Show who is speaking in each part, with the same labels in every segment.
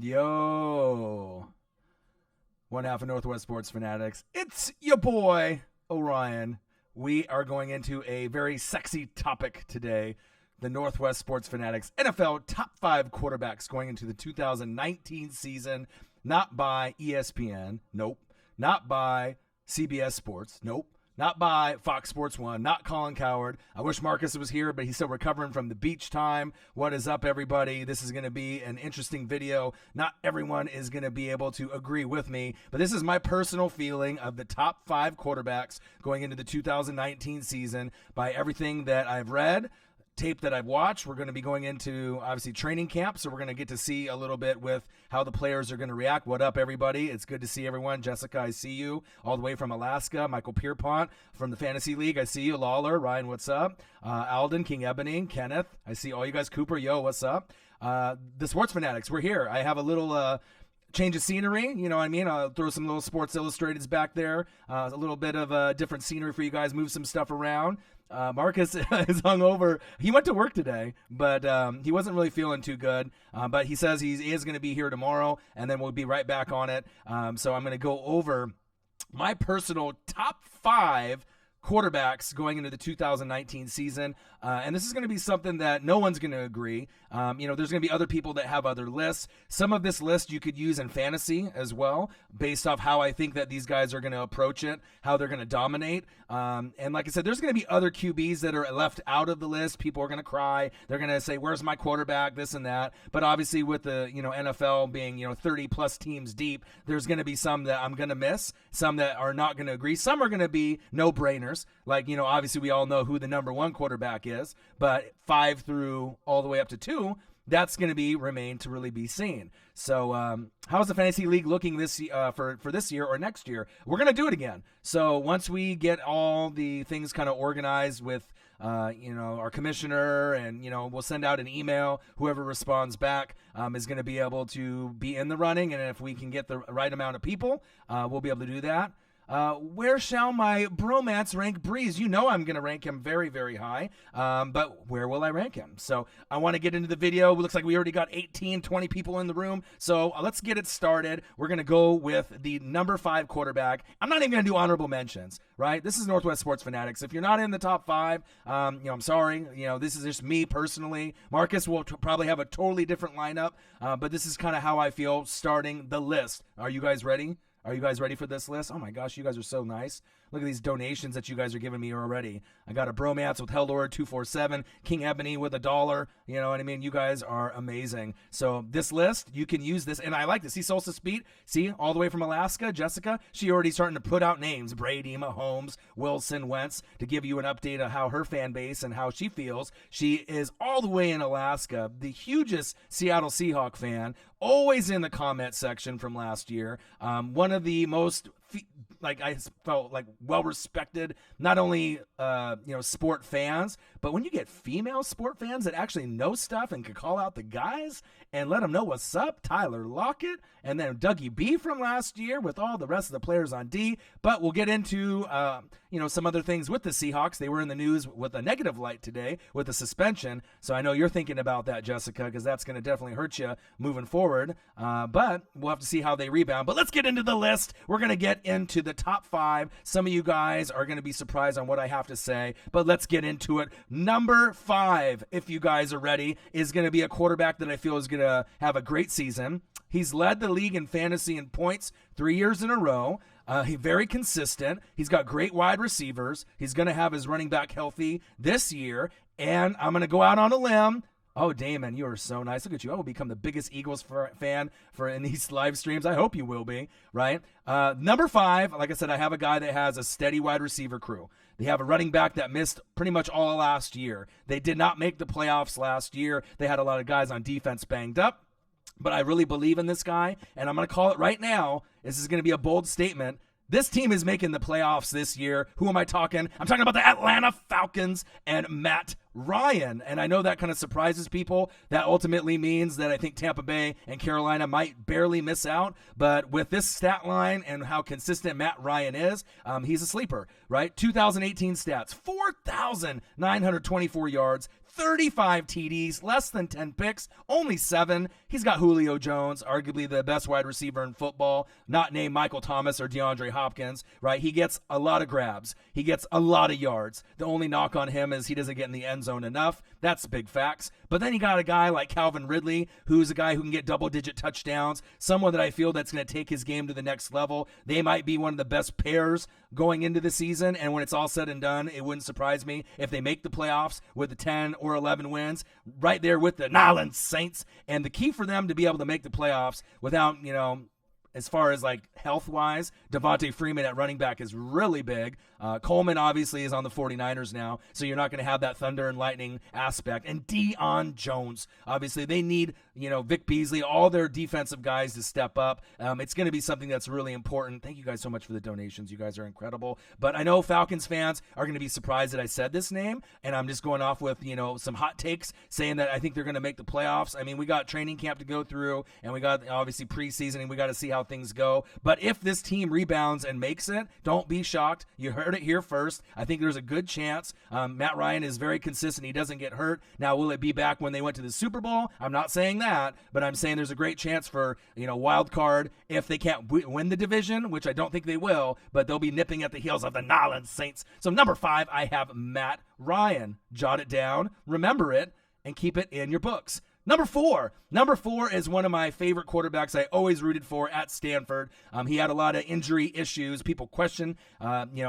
Speaker 1: Yo, one half of Northwest Sports Fanatics. It's your boy, Orion. We are going into a very sexy topic today. The Northwest Sports Fanatics NFL top 5 quarterbacks going into the 2019 season. Not by ESPN. Nope. Not by CBS Sports. Nope. Not by Fox Sports 1, not Colin Cowherd. I wish Marcus was here, but he's still recovering from the beach time. What is up, everybody? This is going to be an interesting video. Not everyone is going to be able to agree with me, but this is my personal feeling of the top 5 quarterbacks going into the 2019 season by everything that I've read, tape that I've watched. We're going to be going into, obviously, training camp, so we're going to get to see a little bit with how the players are going to react. What up, everybody? It's good to see everyone. Jessica, I see you all the way from Alaska. Michael Pierpont from the Fantasy League, I see you. Lawler, Ryan, what's up? Alden, King Ebony, Kenneth, I see all you guys. Cooper, yo, what's up? The Sports Fanatics, we're here. I have a little change of scenery, you know what I mean? I'll throw some little Sports Illustrateds back there, a little bit of different scenery for you guys, move some stuff around. Marcus is hungover. He went to work today, but he wasn't really feeling too good. But he says he is going to be here tomorrow, and then we'll be right back on it. So I'm going to go over my personal top 5 quarterbacks going into the 2019 season. And this is going to be something that no one's going to agree. There's going to be other people that have other lists. Some of this list you could use in fantasy as well, based off how I think that these guys are going to approach it, how they're going to dominate. And like I said, there's going to be other QBs that are left out of the list. People are going to cry. They're going to say, where's my quarterback, this and that. But obviously with the NFL being 30 plus teams deep, there's going to be some that I'm going to miss, some that are not going to agree. Some are going to be no-brainers. Like, obviously we all know who the number 1 quarterback is, but 5 through all the way up to 2, that's going to remain to really be seen. So how's the Fantasy League looking this for this year or next year? We're going to do it again. So once we get all the things kind of organized with our commissioner, and we'll send out an email. Whoever responds back is going to be able to be in the running, and if we can get the right amount of people, we'll be able to do that. Where shall my bromance rank Brees? I'm going to rank him very, very high, but where will I rank him? So I want to get into the video. It looks like we already got 18, 20 people in the room, so let's get it started. We're going to go with the number 5 quarterback. I'm not even going to do honorable mentions, right? This is Northwest Sports Fanatics. If you're not in the top 5, I'm sorry. This is just me personally. Marcus will probably have a totally different lineup, but this is kind of how I feel starting the list. Are you guys ready? Are you guys ready for this list? Oh my gosh, you guys are so nice. Look at these donations that you guys are giving me already. I got a bromance with Hellord 247, King Ebony with $1. You know what I mean? You guys are amazing. So this list, you can use this, and I like this. See Solstice Speed? See, all the way from Alaska, Jessica? She already starting to put out names. Brady, Mahomes, Wilson, Wentz, to give you an update on how her fan base and how she feels. She is all the way in Alaska, the hugest Seattle Seahawk fan, always in the comment section from last year. One of the most I felt like well-respected, not only, sport fans, but when you get female sport fans that actually know stuff and can call out the guys and let them know what's up, Tyler Lockett, and then Dougie B from last year with all the rest of the players on D. But we'll get into, some other things with the Seahawks. They were in the news with a negative light today with the suspension. So I know you're thinking about that, Jessica, because that's going to definitely hurt you moving forward. But we'll have to see how they rebound. But let's get into the list. We're going to get into the top 5. Some of you guys are going to be surprised on what I have to say, but let's get into it. Number 5, if you guys are ready, is going to be a quarterback that I feel is going to have a great season. He's led the league in fantasy and points 3 years in a row. He's very consistent. He's got great wide receivers. He's going to have his running back healthy this year. And I'm going to go out on a limb. Oh, Damon, you are so nice. Look at you. I will become the biggest Eagles fan in these live streams. I hope you will be, right? Number 5, like I said, I have a guy that has a steady wide receiver crew. They have a running back that missed pretty much all last year. They did not make the playoffs last year. They had a lot of guys on defense banged up. But I really believe in this guy, and I'm going to call it right now. This is going to be a bold statement. This team is making the playoffs this year. Who am I talking? I'm talking about the Atlanta Falcons and Matt Ryan. And I know that kind of surprises people. That ultimately means that I think Tampa Bay and Carolina might barely miss out. But with this stat line and how consistent Matt Ryan is, he's a sleeper, right? 2018 stats, 4,924 yards, 35 TDs, less than 10 picks, only 7. He's got Julio Jones, arguably the best wide receiver in football, not named Michael Thomas or DeAndre Hopkins, right? He gets a lot of grabs. He gets a lot of yards. The only knock on him is he doesn't get in the end zone enough. That's big facts. But then you got a guy like Calvin Ridley, who's a guy who can get double-digit touchdowns, someone that I feel that's going to take his game to the next level. They might be one of the best pairs going into the season, and when it's all said and done, it wouldn't surprise me if they make the playoffs with the 10 or 11 wins, right there with the New Orleans Saints. And the key for them to be able to make the playoffs without, as far as like health-wise, Devontae Freeman at running back is really big. Coleman obviously is on the 49ers now, so you're not going to have that thunder and lightning aspect. And Deion Jones, obviously they need, Vic Beasley, all their defensive guys to step up. It's going to be something that's really important. Thank you guys so much for the donations. You guys are incredible. But I know Falcons fans are going to be surprised that I said this name, and I'm just going off with, some hot takes saying that I think they're going to make the playoffs. I mean, we got training camp to go through, and we got obviously preseason, and we got to see how things go. But if this team rebounds and makes it, don't be shocked. You heard it here first. I think there's a good chance. Matt Ryan is very consistent. He doesn't get hurt. Now, will it be back when they went to the Super Bowl? I'm not saying that, but I'm saying there's a great chance for, wild card if they can't win the division, which I don't think they will, but they'll be nipping at the heels of the New Orleans Saints. So number 5, I have Matt Ryan. Jot it down, remember it, and keep it in your books. Number 4 is one of my favorite quarterbacks I always rooted for at Stanford. He had a lot of injury issues. People question,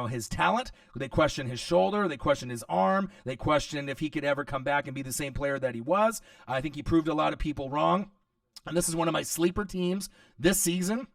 Speaker 1: his talent. They question his shoulder. They question his arm. They question if he could ever come back and be the same player that he was. I think he proved a lot of people wrong. And this is one of my sleeper teams this season.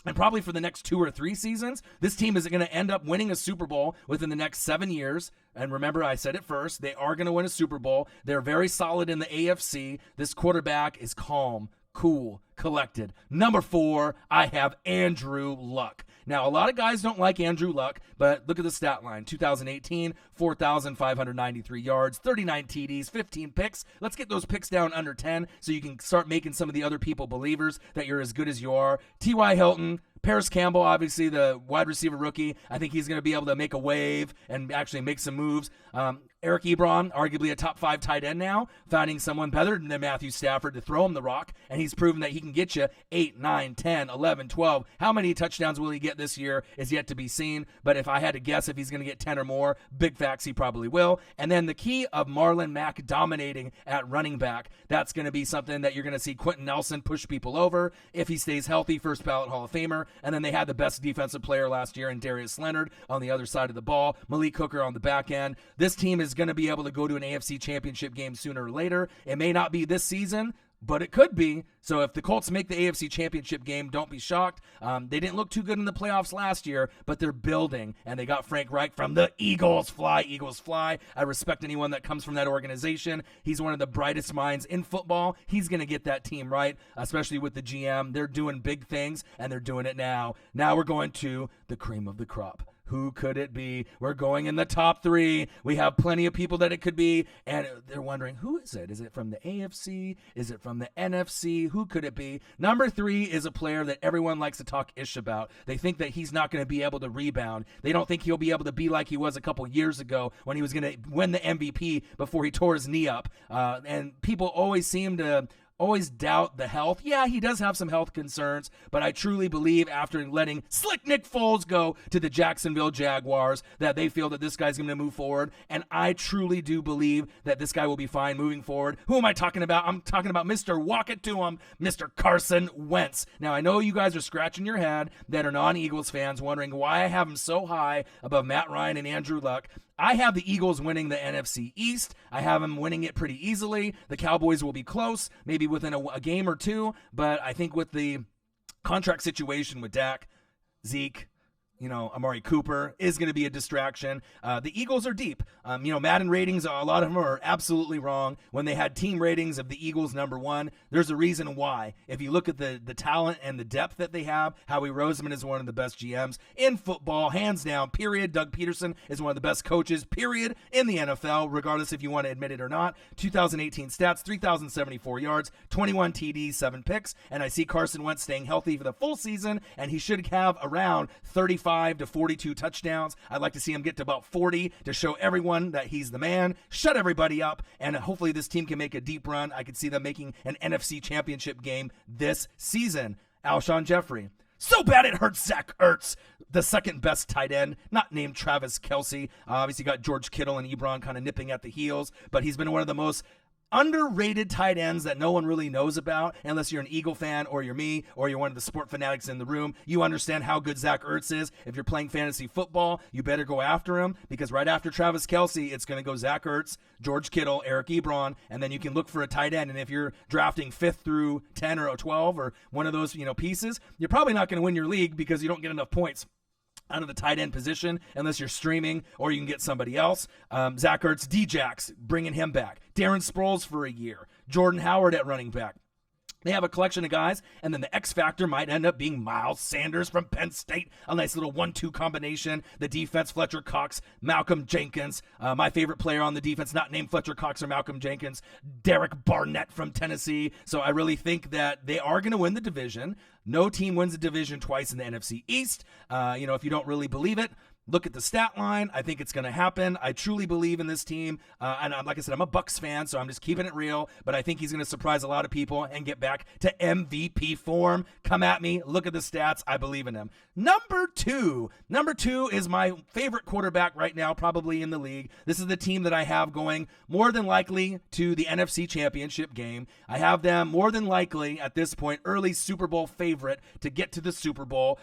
Speaker 1: And probably for the next 2 or 3 seasons, this team is going to end up winning a Super Bowl within the next 7 years. And remember, I said it first, they are going to win a Super Bowl. They're very solid in the AFC. This quarterback is calm, cool, collected. Number 4, I have Andrew Luck. Now, a lot of guys don't like Andrew Luck, but look at the stat line. 2018, 4,593 yards, 39 TDs, 15 picks. Let's get those picks down under 10 so you can start making some of the other people believers that you're as good as you are. T.Y. Hilton, Paris Campbell, obviously the wide receiver rookie. I think he's going to be able to make a wave and actually make some moves. Eric Ebron, arguably a top 5 tight end now, finding someone better than Matthew Stafford to throw him the rock, and he's proven that he can get you 8, 9, 10, 11, 12. How many touchdowns will he get this year is yet to be seen, but if I had to guess if he's going to get 10 or more, big facts he probably will. And then the key of Marlon Mack dominating at running back, that's going to be something that you're going to see Quentin Nelson push people over if he stays healthy, first ballot Hall of Famer. And then they had the best defensive player last year in Darius Leonard on the other side of the ball, Malik Hooker on the back end. This team is going to be able to go to an AFC championship game sooner or later. It may not be this season, but it could be. So if the Colts make the AFC championship game, don't be shocked. They didn't look too good in the playoffs last year, but they're building, and they got Frank Reich from the Eagles. Fly, Eagles, fly. I respect anyone that comes from that organization. He's one of the brightest minds in football. He's going to get that team right, especially with the GM. They're doing big things, and they're doing it now. Now we're going to the cream of the crop. Who could it be? We're going in the top 3. We have plenty of people that it could be, and they're wondering, who is it? Is it from the AFC? Is it from the NFC? Who could it be? Number 3 is a player that everyone likes to talk ish about. They think that he's not going to be able to rebound. They don't think he'll be able to be like he was a couple years ago when he was going to win the MVP before he tore his knee up. And people always seem to doubt the health. Yeah, he does have some health concerns, but I truly believe after letting slick Nick Foles go to the Jacksonville Jaguars that they feel that this guy's going to move forward, and I truly do believe that this guy will be fine moving forward. Who am I talking about? I'm talking about Mr. Walk It To Him, Mr. Carson Wentz. Now, I know you guys are scratching your head that are non-Eagles fans wondering why I have him so high above Matt Ryan and Andrew Luck. I have the Eagles winning the NFC East. I have them winning it pretty easily. The Cowboys will be close, maybe within a game or two, but I think with the contract situation with Dak, Zeke, Amari Cooper is going to be a distraction. The Eagles are deep. Madden ratings, a lot of them are absolutely wrong. When they had team ratings of the Eagles number 1, there's a reason why. If you look at the talent and the depth that they have, Howie Roseman is one of the best GMs in football, hands down, period. Doug Peterson is one of the best coaches, period, in the NFL, regardless if you want to admit it or not. 2018 stats, 3,074 yards, 21 TDs, 7 picks, and I see Carson Wentz staying healthy for the full season, and he should have around 35 35 to 42 touchdowns. I'd like to see him get to about 40 to show everyone that he's the man, shut everybody up, and hopefully this team can make a deep run. I could see them making an NFC championship game this season. Alshon Jeffrey. So bad it hurts Zach Ertz, the second best tight end, not named Travis Kelce. Obviously got George Kittle and Ebron kind of nipping at the heels, but he's been one of the most underrated tight ends that no one really knows about unless you're an Eagle fan or you're me or you're one of the sport fanatics in the room. You understand how good Zach Ertz is. If you're playing fantasy football, you better go after him because right after Travis Kelce, it's going to go Zach Ertz, George Kittle, Eric Ebron, and then you can look for a tight end. And if you're drafting 5th through 10 or 12 or one of those pieces, you're probably not going to win your league because you don't get enough points out of the tight end position unless you're streaming or you can get somebody else. Zach Ertz, D-Jax, bringing him back. Darren Sproles for a year. Jordan Howard at running back. They have a collection of guys, and then the X factor might end up being Miles Sanders from Penn State, a nice little 1-2 combination. The defense, Fletcher Cox, Malcolm Jenkins, my favorite player on the defense, not named Fletcher Cox or Malcolm Jenkins, Derek Barnett from Tennessee. So I really think that they are going to win the division. No team wins the division twice in the NFC East. If you don't really believe it, look at the stat line. I think it's going to happen. I truly believe in this team. And like I said, I'm a Bucs fan, so I'm just keeping it real. But I think he's going to surprise a lot of people and get back to MVP form. Come at me. Look at the stats. I believe in him. Number two is my favorite quarterback right now, probably in the league. This is the team that I have going more than likely to the NFC Championship game. I have them more than likely at this point, early Super Bowl favorite to get to the Super Bowl.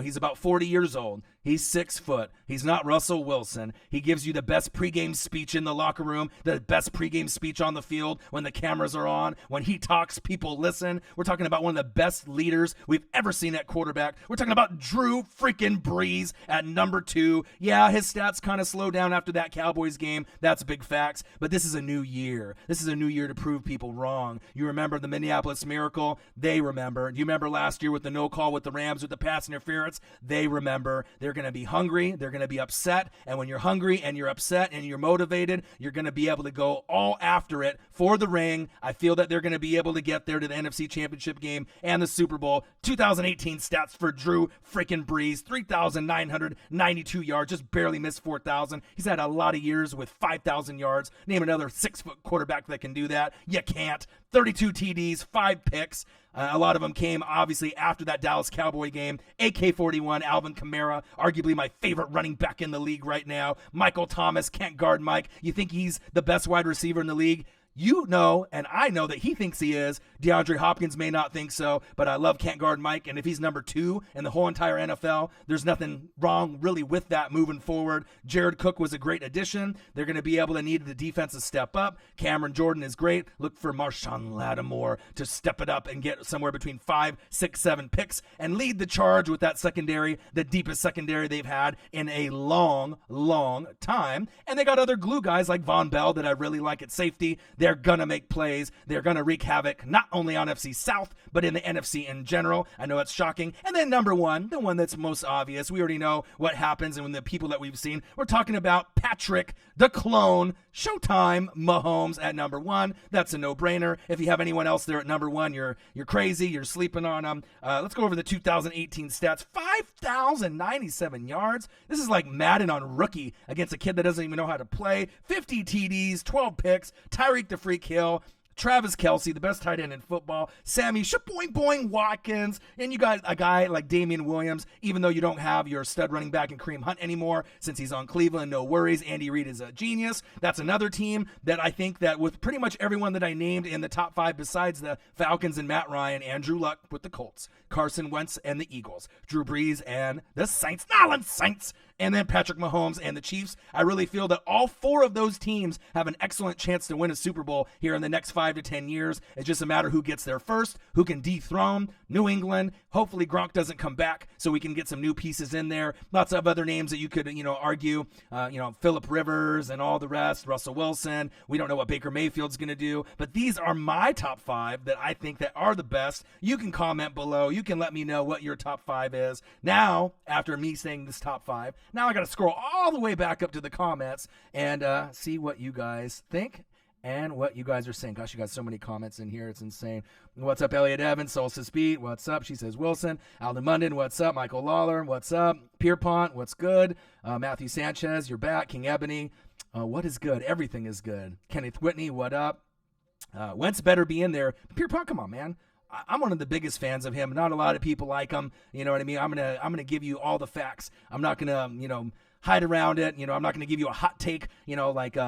Speaker 1: He's about 40 years old. He's 6 foot. He's not Russell Wilson. He gives you the best pregame speech in the locker room, the best pregame speech on the field when the cameras are on. When he talks, people listen. We're talking about one of the best leaders we've ever seen at quarterback. We're talking about Drew freaking Brees at number 2. Yeah, his stats kind of slowed down after that Cowboys game. That's big facts. But this is a new year. This is a new year to prove people wrong. You remember the Minneapolis Miracle? They remember. Do you remember last year with the no call with the Rams with the pass interference? They remember. They're going to be hungry. They're going to be upset. And when you're hungry and you're upset and you're motivated, you're going to be able to go all after it for the ring. I feel that they're going to be able to get there to the NFC Championship game and the Super Bowl. 2018 stats for Drew freaking Brees, 3,992 yards, just barely missed 4,000. He's had a lot of years with 5,000 yards. Name another 6-foot quarterback that can do that. You can't. 32 TDs, 5 picks. A lot of them came, obviously, after that Dallas Cowboy game. AK-41, Alvin Kamara, arguably my favorite running back in the league right now. Michael Thomas, can't guard Mike. You think he's the best wide receiver in the league? You know, and I know that he thinks he is. DeAndre Hopkins may not think so, but I love can't guard Mike, and if he's number 2 in the whole entire NFL, there's nothing wrong really with that moving forward. Jared Cook was a great addition. They're going to be able to need the defense to step up. Cameron Jordan is great. Look for Marshawn Lattimore to step it up and get somewhere between 5, 6, 7 picks and lead the charge with that secondary, the deepest secondary they've had in a long, long time. And they got other glue guys like Von Bell that I really like at safety. They're going to make plays. They're going to wreak havoc, not only on FC South, but in the NFC in general. I know it's shocking. And then number 1, the one that's most obvious. We already know what happens and when the people that we've seen. We're talking about Patrick, the clone, Showtime Mahomes at number 1. That's a no-brainer. If you have anyone else there at number 1, you're crazy. You're sleeping on them. Let's go over the 2018 stats. 5,097 yards. This is like Madden on rookie against a kid that doesn't even know how to play. 50 TDs, 12 picks. Tyreek the Freak Hill. Travis Kelce, the best tight end in football. Sammy Shaboing Boing Watkins. And you got a guy like Damian Williams, even though you don't have your stud running back in Kareem Hunt anymore, since he's on Cleveland, no worries. Andy Reid is a genius. That's another team that I think that with pretty much everyone that I named in the top 5 besides the Falcons and Matt Ryan, Andrew Luck with the Colts, Carson Wentz and the Eagles, Drew Brees and the Saints, Saints, and then Patrick Mahomes and the Chiefs. I really feel that all 4 of those teams have an excellent chance to win a Super Bowl here in the next 5 to 10 years. It's just a matter who gets there first, who can dethrone New England. Hopefully Gronk doesn't come back so we can get some new pieces in there. Lots of other names that you could, argue, Phillip Rivers and all the rest, Russell Wilson. We don't know what Baker Mayfield's going to do, but these are my top 5 that I think that are the best. You can comment below. You can let me know what your top 5 is. Now, after me saying this top 5, now I got to scroll all the way back up to the comments and see what you guys think. and what you guys are saying. Gosh, you got so many comments in here. It's insane. What's up, Elliot Evans? Solstice Beat. What's up? She says Wilson. Alden Munden. What's up? Michael Lawler. What's up? Pierpont. What's good? Matthew Sanchez. You're back. King Ebony. What is good? Everything is good. Kenneth Whitney. What up? Wentz better be in there. Pierpont, come on, man. I'm one of the biggest fans of him. Not a lot of people like him. You know what I mean? I'm gonna give you all the facts. I'm not gonna, hide around it. I'm not going to give you a hot take, like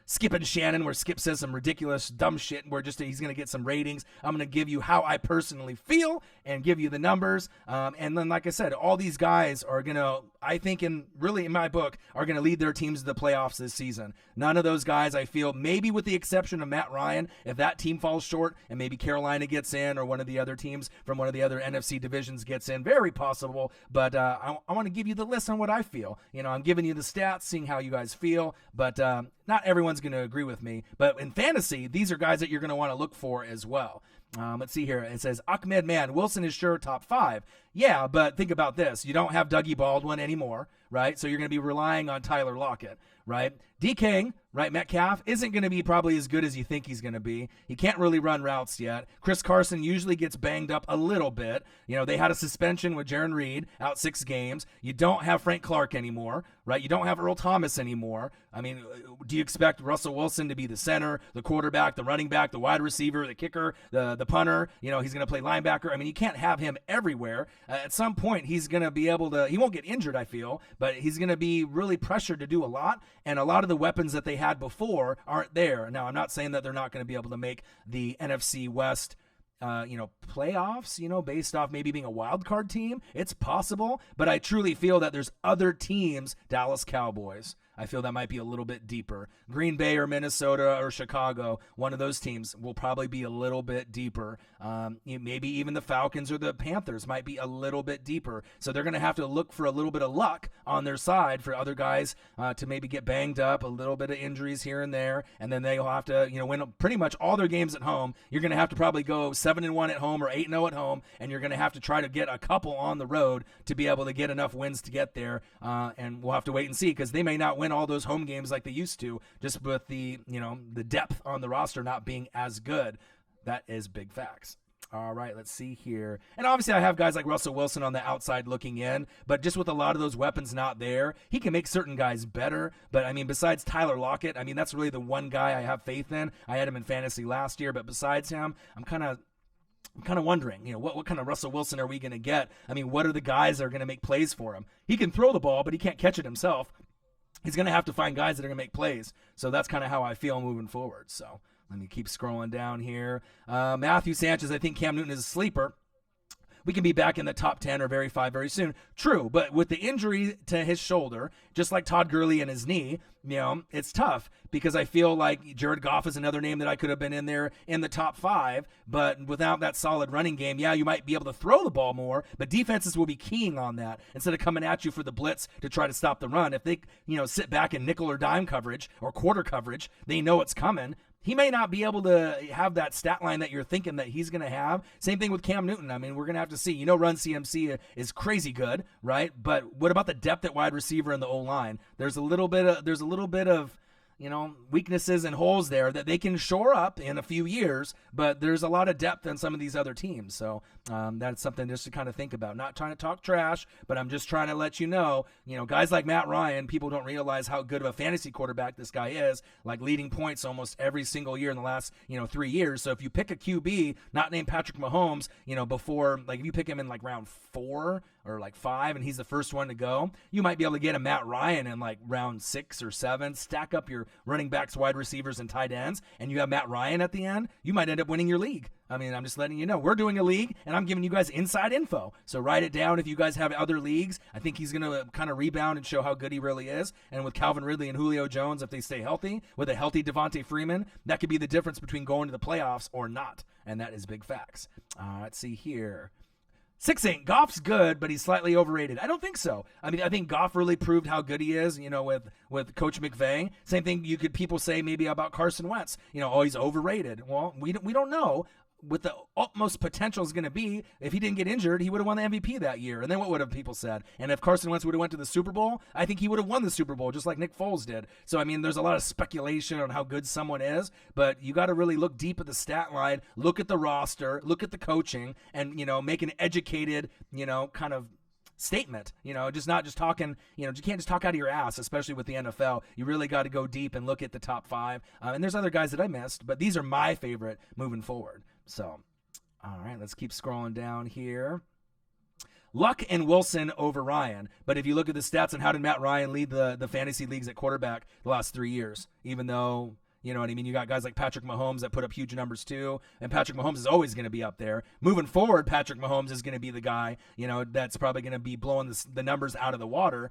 Speaker 1: Skip and Shannon, where Skip says some ridiculous, dumb shit, where he's going to get some ratings. I'm going to give you how I personally feel and give you the numbers. And then, like I said, all these guys are going to, I think, in my book, are going to lead their teams to the playoffs this season. None of those guys, I feel, maybe with the exception of Matt Ryan, if that team falls short and maybe Carolina gets in or one of the other teams from one of the other NFC divisions gets in, very possible. But I want to give you the list on what I feel. I'm giving you the stats, seeing how you guys feel, but not everyone's going to agree with me. But in fantasy, these are guys that you're going to want to look for as well. Let's see here. It says, Ahmed Man, Wilson is sure top 5. Yeah, but think about this. You don't have Dougie Baldwin anymore, right? So you're going to be relying on Tyler Lockett, right? DK, right, Metcalf, isn't going to be probably as good as you think he's going to be. He can't really run routes yet. Chris Carson usually gets banged up a little bit. They had a suspension with Jaron Reed, out 6 games. You don't have Frank Clark anymore, right? You don't have Earl Thomas anymore. I mean, do you expect Russell Wilson to be the center, the quarterback, the running back, the wide receiver, the kicker, the punter? He's going to play linebacker. I mean, you can't have him everywhere. At some point, he's going to be able to, he won't get injured, I feel, but he's going to be really pressured to do a lot, and a lot of the weapons that they had before aren't there. Now, I'm not saying that they're not going to be able to make the NFC West playoffs, based off maybe being a wild card team. It's possible, but I truly feel that there's other teams, Dallas Cowboys, I feel that might be a little bit deeper. Green Bay or Minnesota or Chicago, one of those teams will probably be a little bit deeper. Maybe even the Falcons or the Panthers might be a little bit deeper. So they're going to have to look for a little bit of luck on their side for other guys to maybe get banged up, a little bit of injuries here and there, and then they'll have to, win pretty much all their games at home. You're going to have to probably go 7-1 at home or 8-0 at home, and you're going to have to try to get a couple on the road to be able to get enough wins to get there. And we'll have to wait and see, because they may not win all those home games like they used to, just with the the depth on the roster not being as good. That is big facts. All right, let's see here. And obviously I have guys like Russell Wilson on the outside looking in, but just with a lot of those weapons not there, he can make certain guys better. But I mean, besides Tyler Lockett, I mean, that's really the one guy I have faith in. I had him in fantasy last year, but besides him, I'm kind of wondering, what kind of Russell Wilson are we going to get? I mean, what are the guys that are going to make plays for him? He can throw the ball, but he can't catch it himself. He's going to have to find guys that are going to make plays. So that's kind of how I feel moving forward. So let me keep scrolling down here. Matthew Sanchez, I think Cam Newton is a sleeper. We can be back in the top 10 or very 5 very soon. True, but with the injury to his shoulder, just like Todd Gurley and his knee, it's tough, because I feel like Jared Goff is another name that I could have been in there in the top 5, but without that solid running game, you might be able to throw the ball more, but defenses will be keying on that instead of coming at you for the blitz to try to stop the run. If they, sit back in nickel or dime coverage or quarter coverage, they know it's coming. He may not be able to have that stat line that you're thinking that he's going to have. Same thing with Cam Newton. I mean, we're going to have to see. Run CMC is crazy good, right? But what about the depth at wide receiver and the O-line? There's a little bit of weaknesses and holes there that they can shore up in a few years, but there's a lot of depth in some of these other teams. So that's something just to kind of think about. Not trying to talk trash, but I'm just trying to let you know, guys like Matt Ryan, people don't realize how good of a fantasy quarterback this guy is, like leading points almost every single year in the last, 3 years. So if you pick a QB, not named Patrick Mahomes, before, like if you pick him in like round 4 or like 5 and he's the first one to go, you might be able to get a Matt Ryan in like round 6 or 7, stack up your running backs, wide receivers, and tight ends, and you have Matt Ryan at the end, you might end up winning your league. I mean, I'm just letting you know. We're doing a league, and I'm giving you guys inside info. So write it down if you guys have other leagues. I think he's going to kind of rebound and show how good he really is. And with Calvin Ridley and Julio Jones, if they stay healthy, with a healthy Devontae Freeman, that could be the difference between going to the playoffs or not. And that is big facts. Let's see here. 6-8. Goff's good, but he's slightly overrated. I don't think so. I mean, I think Goff really proved how good he is, with Coach McVay. Same thing people say maybe about Carson Wentz. He's overrated. Well, we don't know. with the utmost potential is going to be, if he didn't get injured, he would have won the MVP that year. And then what would have people said? And if Carson Wentz would have went to the Super Bowl, I think he would have won the Super Bowl just like Nick Foles did. So, I mean, there's a lot of speculation on how good someone is, but you got to really look deep at the stat line, look at the roster, look at the coaching, and, make an educated, kind of statement, just not just talking, you can't just talk out of your ass, especially with the NFL. You really got to go deep and look at the top 5. And there's other guys that I missed, but these are my favorite moving forward. So, all right, let's keep scrolling down here. Luck and Wilson over Ryan. But if you look at the stats on how did Matt Ryan lead the fantasy leagues at quarterback the last 3 years, even though, you know what I mean? You got guys like Patrick Mahomes that put up huge numbers too, and Patrick Mahomes is always going to be up there. Moving forward, Patrick Mahomes is going to be the guy, that's probably going to be blowing the numbers out of the water.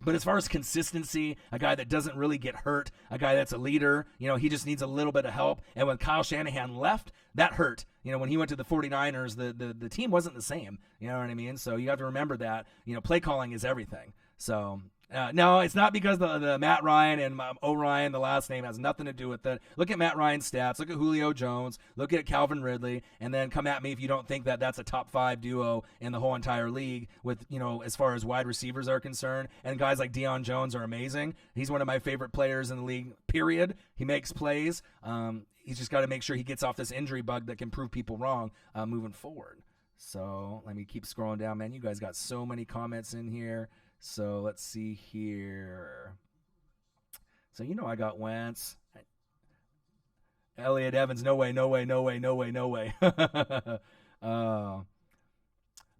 Speaker 1: But as far as consistency, a guy that doesn't really get hurt, a guy that's a leader, he just needs a little bit of help. And when Kyle Shanahan left, that hurt. When he went to the 49ers, the team wasn't the same. You know what I mean? So you have to remember that, play calling is everything. So no, it's not because the Matt Ryan and O'Ryan, the last name, has nothing to do with it. Look at Matt Ryan's stats. Look at Julio Jones. Look at Calvin Ridley. And then come at me if you don't think that that's a top 5 duo in the whole entire league with, as far as wide receivers are concerned. And guys like Deion Jones are amazing. He's one of my favorite players in the league, period. He makes plays. He's just got to make sure he gets off this injury bug that can prove people wrong moving forward. So let me keep scrolling down, man. You guys got so many comments in here. So let's see here. So I got Wentz. Elliot Evans, no way.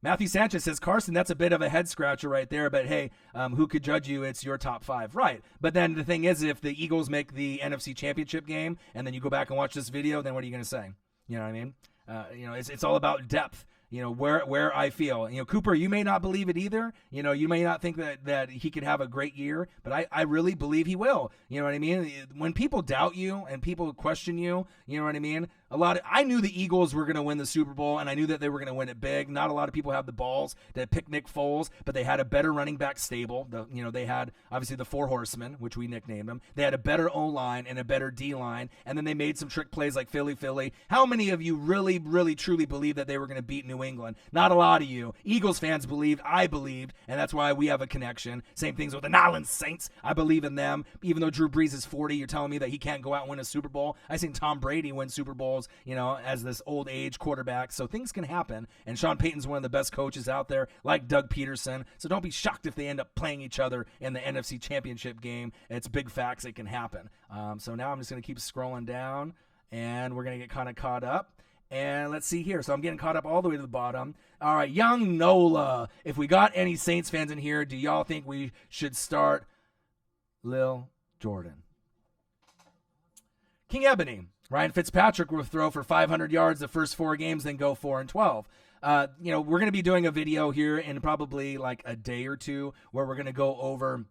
Speaker 1: Matthew Sanchez says, Carson, that's a bit of a head scratcher right there, but hey, who could judge you? It's your top 5. Right. But then the thing is, if the Eagles make the NFC Championship game and then you go back and watch this video, then what are you going to say? You know what I mean? It's all about depth. Where I feel. Cooper, you may not believe it either. You may not think that he could have a great year, but I really believe he will. You know what I mean? When people doubt you and people question you, you know what I mean? I knew the Eagles were going to win the Super Bowl, and I knew that they were going to win it big. Not a lot of people have the balls to pick Nick Foles, but they had a better running back stable. They had obviously the 4 horsemen, which we nicknamed them. They had a better O-line and a better D-line, and then they made some trick plays like Philly. How many of you really, really, truly believe that they were going to beat New England? Not a lot of you. Eagles fans believed, I believed, and that's why we have a connection. Same things with the New Orleans Saints. I believe in them. Even though Drew Brees is 40, you're telling me that he can't go out and win a Super Bowl? I've seen Tom Brady win Super Bowls, as this old age quarterback. So things can happen. And Sean Payton's one of the best coaches out there, like Doug Peterson. So don't be shocked if they end up playing each other in the NFC Championship game. It's big facts. It can happen. So now I'm just going to keep scrolling down, and we're going to get kind of caught up. And let's see here. So I'm getting caught up all the way to the bottom. All right, Young Nola. If we got any Saints fans in here, do y'all think we should start Lil Jordan? King Ebony. Ryan Fitzpatrick will throw for 500 yards the first 4 games, then go 4-12. We're going to be doing a video here in probably like a day or two where we're going to go over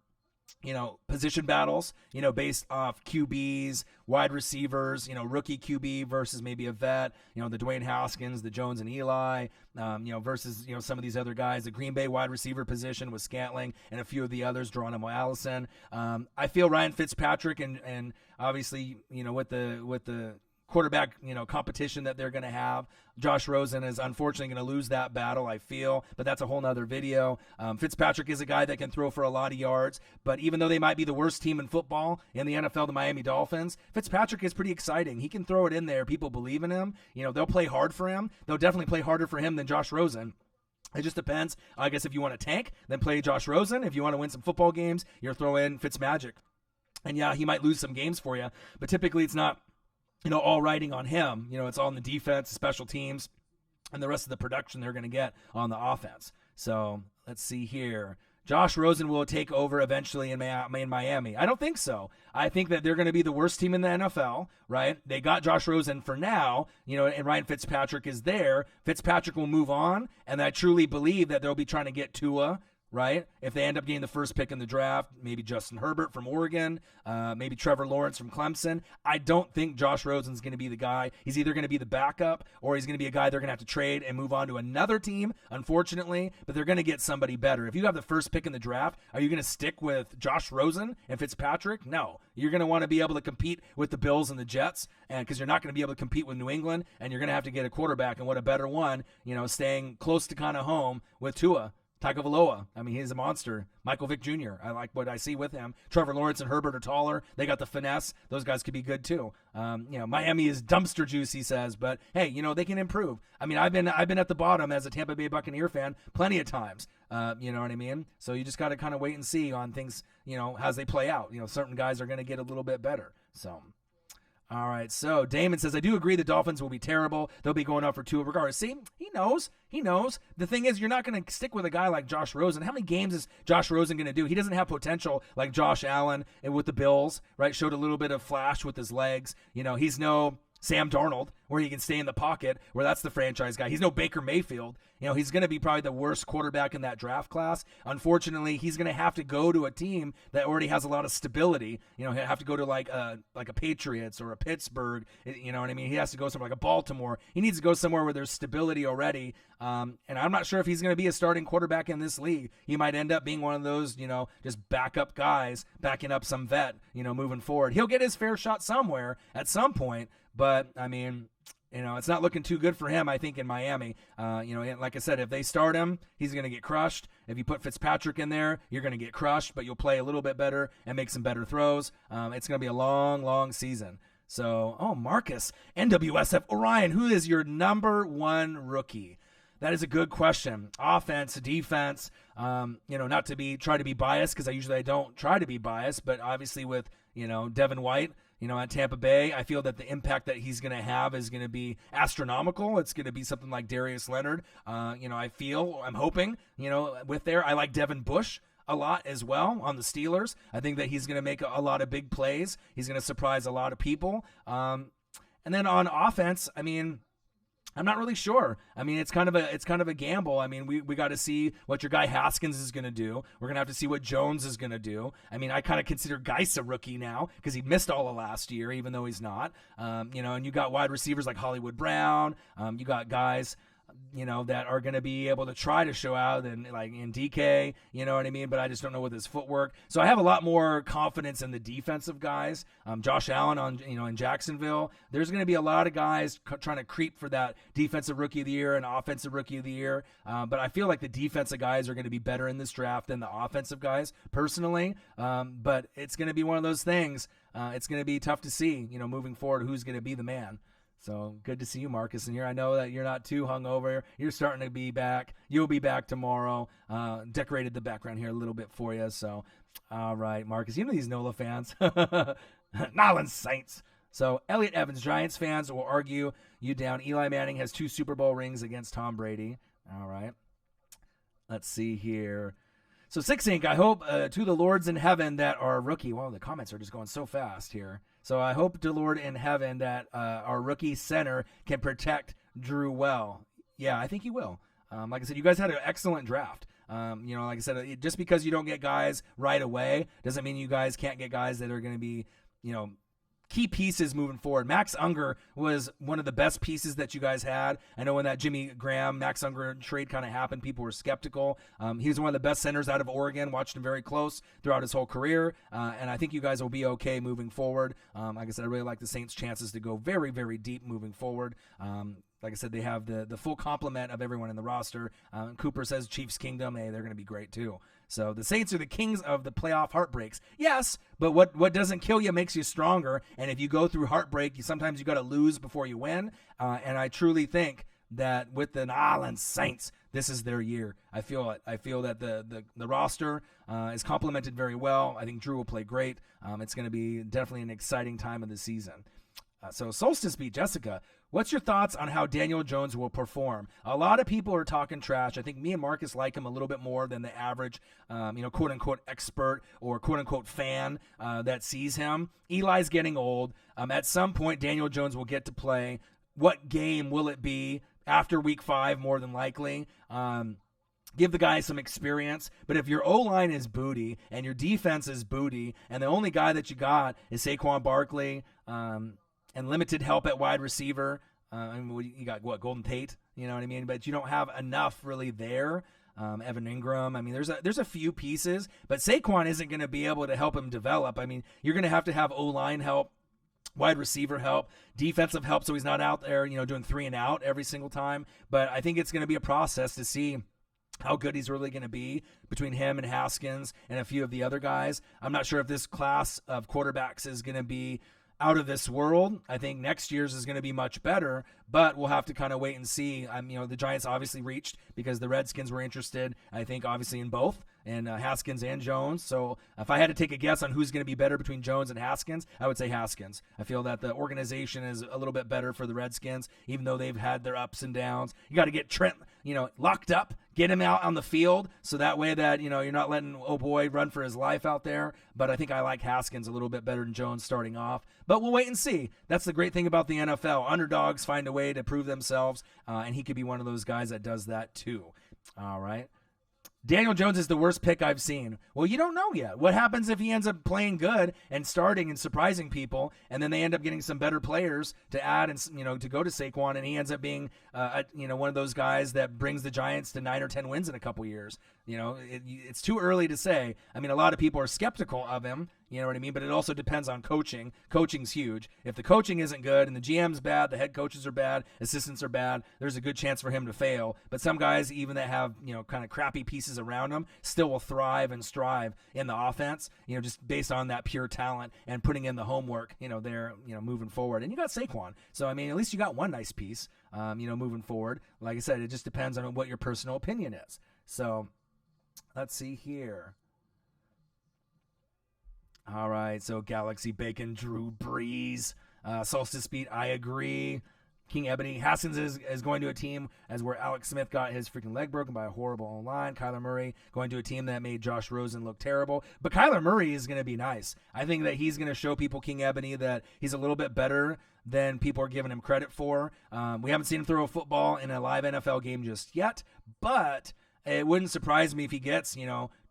Speaker 1: position battles, based off QBs, wide receivers, rookie QB versus maybe a vet, the Dwayne Haskins, the Jones and Eli, versus, some of these other guys, the Green Bay wide receiver position with Scantling and a few of the others, Geronimo Allison. I feel Ryan Fitzpatrick and obviously, with the quarterback, competition that they're going to have. Josh Rosen is unfortunately going to lose that battle, I feel, but that's a whole nother video. Fitzpatrick is a guy that can throw for a lot of yards, but even though they might be the worst team in football in the NFL, the Miami Dolphins, Fitzpatrick is pretty exciting. He can throw it in there. People believe in him. They'll play hard for him. They'll definitely play harder for him than Josh Rosen. It just depends. I guess if you want to tank, then play Josh Rosen. If you want to win some football games, you'll throw in Fitzmagic. And yeah, he might lose some games for you, but typically it's not all riding on him. It's all in the defense, special teams, and the rest of the production they're going to get on the offense. So let's see here. Josh Rosen will take over eventually in Miami. I don't think so. I think that they're going to be the worst team in the NFL, right? They got Josh Rosen for now, and Ryan Fitzpatrick is there. Fitzpatrick will move on, and I truly believe that they'll be trying to get Tua, right? If they end up getting the first pick in the draft, maybe Justin Herbert from Oregon, maybe Trevor Lawrence from Clemson. I don't think Josh Rosen's going to be the guy. He's either going to be the backup or he's going to be a guy they're going to have to trade and move on to another team, unfortunately, but they're going to get somebody better. If you have the first pick in the draft, are you going to stick with Josh Rosen and Fitzpatrick? No. You're going to want to be able to compete with the Bills and the Jets, and because you're not going to be able to compete with New England, and you're going to have to get a quarterback, and what a better one, staying close to kind of home with Tua Tagovailoa. I mean, he's a monster. Michael Vick Jr. I like what I see with him. Trevor Lawrence and Herbert are taller. They got the finesse. Those guys could be good too. Miami is dumpster juice, he says, but hey, they can improve. I mean, I've been at the bottom as a Tampa Bay Buccaneer fan plenty of times. You know what I mean? So you just got to kind of wait and see on things, as they play out. Certain guys are going to get a little bit better. So. All right, so Damon says, I do agree the Dolphins will be terrible. They'll be going up for Tua regardless. See, he knows. The thing is, you're not going to stick with a guy like Josh Rosen. How many games is Josh Rosen going to do? He doesn't have potential like Josh Allen with the Bills, right? Showed a little bit of flash with his legs. He's no Sam Darnold, where he can stay in the pocket, where that's the franchise guy. He's no Baker Mayfield. He's going to be probably the worst quarterback in that draft class. Unfortunately, he's going to have to go to a team that already has a lot of stability. He'll have to go to like a Patriots or a Pittsburgh. You know what I mean? He has to go somewhere like a Baltimore. He needs to go somewhere where there's stability already. And I'm not sure if he's going to be a starting quarterback in this league. He might end up being one of those, just backup guys, backing up some vet, moving forward. He'll get his fair shot somewhere at some point. But, I mean, it's not looking too good for him, I think, in Miami. Like I said, if they start him, he's going to get crushed. If you put Fitzpatrick in there, you're going to get crushed, but you'll play a little bit better and make some better throws. It's going to be a long, long season. So, Marcus, NWSF Orion, who is your number one rookie? That is a good question. Offense, defense, not to try to be biased, because I don't try to be biased, but obviously with, Devin White, at Tampa Bay, I feel that the impact that he's going to have is going to be astronomical. It's going to be something like Darius Leonard. I'm hoping, with there. I like Devin Bush a lot as well on the Steelers. I think that he's going to make a lot of big plays. He's going to surprise a lot of people. And then on offense, I mean, I'm not really sure. I mean, it's kind of a gamble. I mean, we got to see what your guy Haskins is going to do. We're going to have to see what Jones is going to do. I mean, I kind of consider Geis a rookie now because he missed all of last year, even though he's not. And you got wide receivers like Hollywood Brown. You got guys, that are going to be able to try to show out and like in DK, you know what I mean? But I just don't know with his footwork. So I have a lot more confidence in the defensive guys. Josh Allen in Jacksonville. There's going to be a lot of guys trying to creep for that defensive rookie of the year and offensive rookie of the year. But I feel like the defensive guys are going to be better in this draft than the offensive guys personally. But it's going to be one of those things. It's going to be tough to see, moving forward, who's going to be the man. So good to see you, Marcus, in here. I know that you're not too hungover. You're starting to be back. You'll be back tomorrow. Decorated the background here a little bit for you. So, all right, Marcus. These NOLA fans. Nolans Saints. So Elliot Evans, Giants fans will argue you down. Eli Manning has 2 Super Bowl rings against Tom Brady. All right. Let's see here. So 6 Inc., I hope to the Lords in heaven that our rookie, wow, the comments are just going so fast here. So I hope to Lord in heaven that our rookie center can protect Drew well. Yeah, I think he will. Like I said, you guys had an excellent draft. Like I said, just because you don't get guys right away doesn't mean you guys can't get guys that are going to be, key pieces moving forward. Max Unger was one of the best pieces that you guys had. I know when that Jimmy Graham, Max Unger trade kind of happened, people were skeptical. He was one of the best centers out of Oregon, watched him very close throughout his whole career, and I think you guys will be okay moving forward. Like I said, I really like the Saints' chances to go very, very deep moving forward. Like I said, they have the full complement of everyone in the roster. Cooper says Chiefs Kingdom. Hey, they're going to be great too. So the Saints are the kings of the playoff heartbreaks. Yes, but what doesn't kill you makes you stronger. And if you go through heartbreak, sometimes you got to lose before you win. And I truly think that with the New Orleans Saints, this is their year. I feel it. I feel that the roster is complemented very well. I think Drew will play great. It's going to be definitely an exciting time of the season. So Solstice beat Jessica. What's your thoughts on how Daniel Jones will perform? A lot of people are talking trash. I think me and Marcus like him a little bit more than the average, quote-unquote expert or quote-unquote fan that sees him. Eli's getting old. At some point, Daniel Jones will get to play. What game will it be? After week 5, more than likely. give the guy some experience. But if your O-line is booty and your defense is booty and the only guy that you got is Saquon Barkley and limited help at wide receiver, you got Golden Tate, you know what I mean? But you don't have enough really there. Evan Ingram. I mean, there's a few pieces, but Saquon isn't going to be able to help him develop. I mean, you're going to have O-line help, wide receiver help, defensive help, so he's not out there, doing 3 and out every single time. But I think it's going to be a process to see how good he's really going to be between him and Haskins and a few of the other guys. I'm not sure if this class of quarterbacks is going to be out of this world. I think next year's is going to be much better, but we'll have to kind of wait and see. The Giants obviously reached because the Redskins were interested, I think, obviously in both, and Haskins and Jones. So if I had to take a guess on who's going to be better between Jones and Haskins, I would say Haskins. I feel that the organization is a little bit better for the Redskins, even though they've had their ups and downs. You got to get Trent, locked up, get him out on the field, so that way that, you're not letting boy run for his life out there. But I think I like Haskins a little bit better than Jones starting off. But we'll wait and see. That's the great thing about the NFL. Underdogs find a way to prove themselves, and he could be one of those guys that does that too. All right. Daniel Jones is the worst pick I've seen. Well, you don't know yet. What happens if he ends up playing good and starting and surprising people, and then they end up getting some better players to add and to go to Saquon, and he ends up being one of those guys that brings the Giants to 9 or 10 wins in a couple years. It's too early to say. I mean, a lot of people are skeptical of him. You know what I mean? But it also depends on coaching. Coaching's huge. If the coaching isn't good and the GM's bad, the head coaches are bad, assistants are bad, there's a good chance for him to fail. But some guys, even that have, kind of crappy pieces around them, still will thrive and strive in the offense, just based on that pure talent and putting in the homework, there, moving forward. And you got Saquon. So, I mean, at least you got one nice piece, moving forward. Like I said, it just depends on what your personal opinion is. So, let's see here. All right, so Galaxy Bacon, Drew Brees, Solstice Beat, I agree. King Ebony, Haskins is going to a team as where Alex Smith got his freaking leg broken by a horrible online. Kyler Murray going to a team that made Josh Rosen look terrible. But Kyler Murray is going to be nice. I think that he's going to show people, King Ebony, that he's a little bit better than people are giving him credit for. We haven't seen him throw a football in a live NFL game just yet, but it wouldn't surprise me if he gets,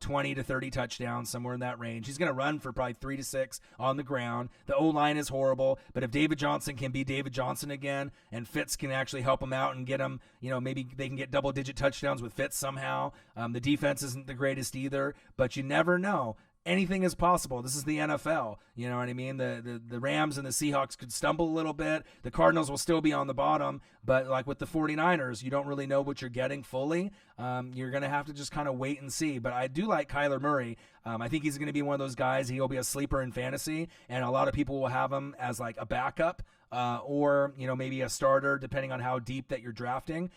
Speaker 1: 20 to 30 touchdowns, somewhere in that range. He's going to run for probably 3 to 6 on the ground. The O-line is horrible, but if David Johnson can be David Johnson again and Fitz can actually help him out and get him, maybe they can get double-digit touchdowns with Fitz somehow. The defense isn't the greatest either, but you never know. Anything is possible. This is the NFL. You know what I mean? The Rams and the Seahawks could stumble a little bit. The Cardinals will still be on the bottom. But like with the 49ers, you don't really know what you're getting fully. You're going to have to just kind of wait and see. But I do like Kyler Murray. I think he's going to be one of those guys. He'll be a sleeper in fantasy. And a lot of people will have him as like a backup. Or maybe a starter, depending on how deep that you're drafting.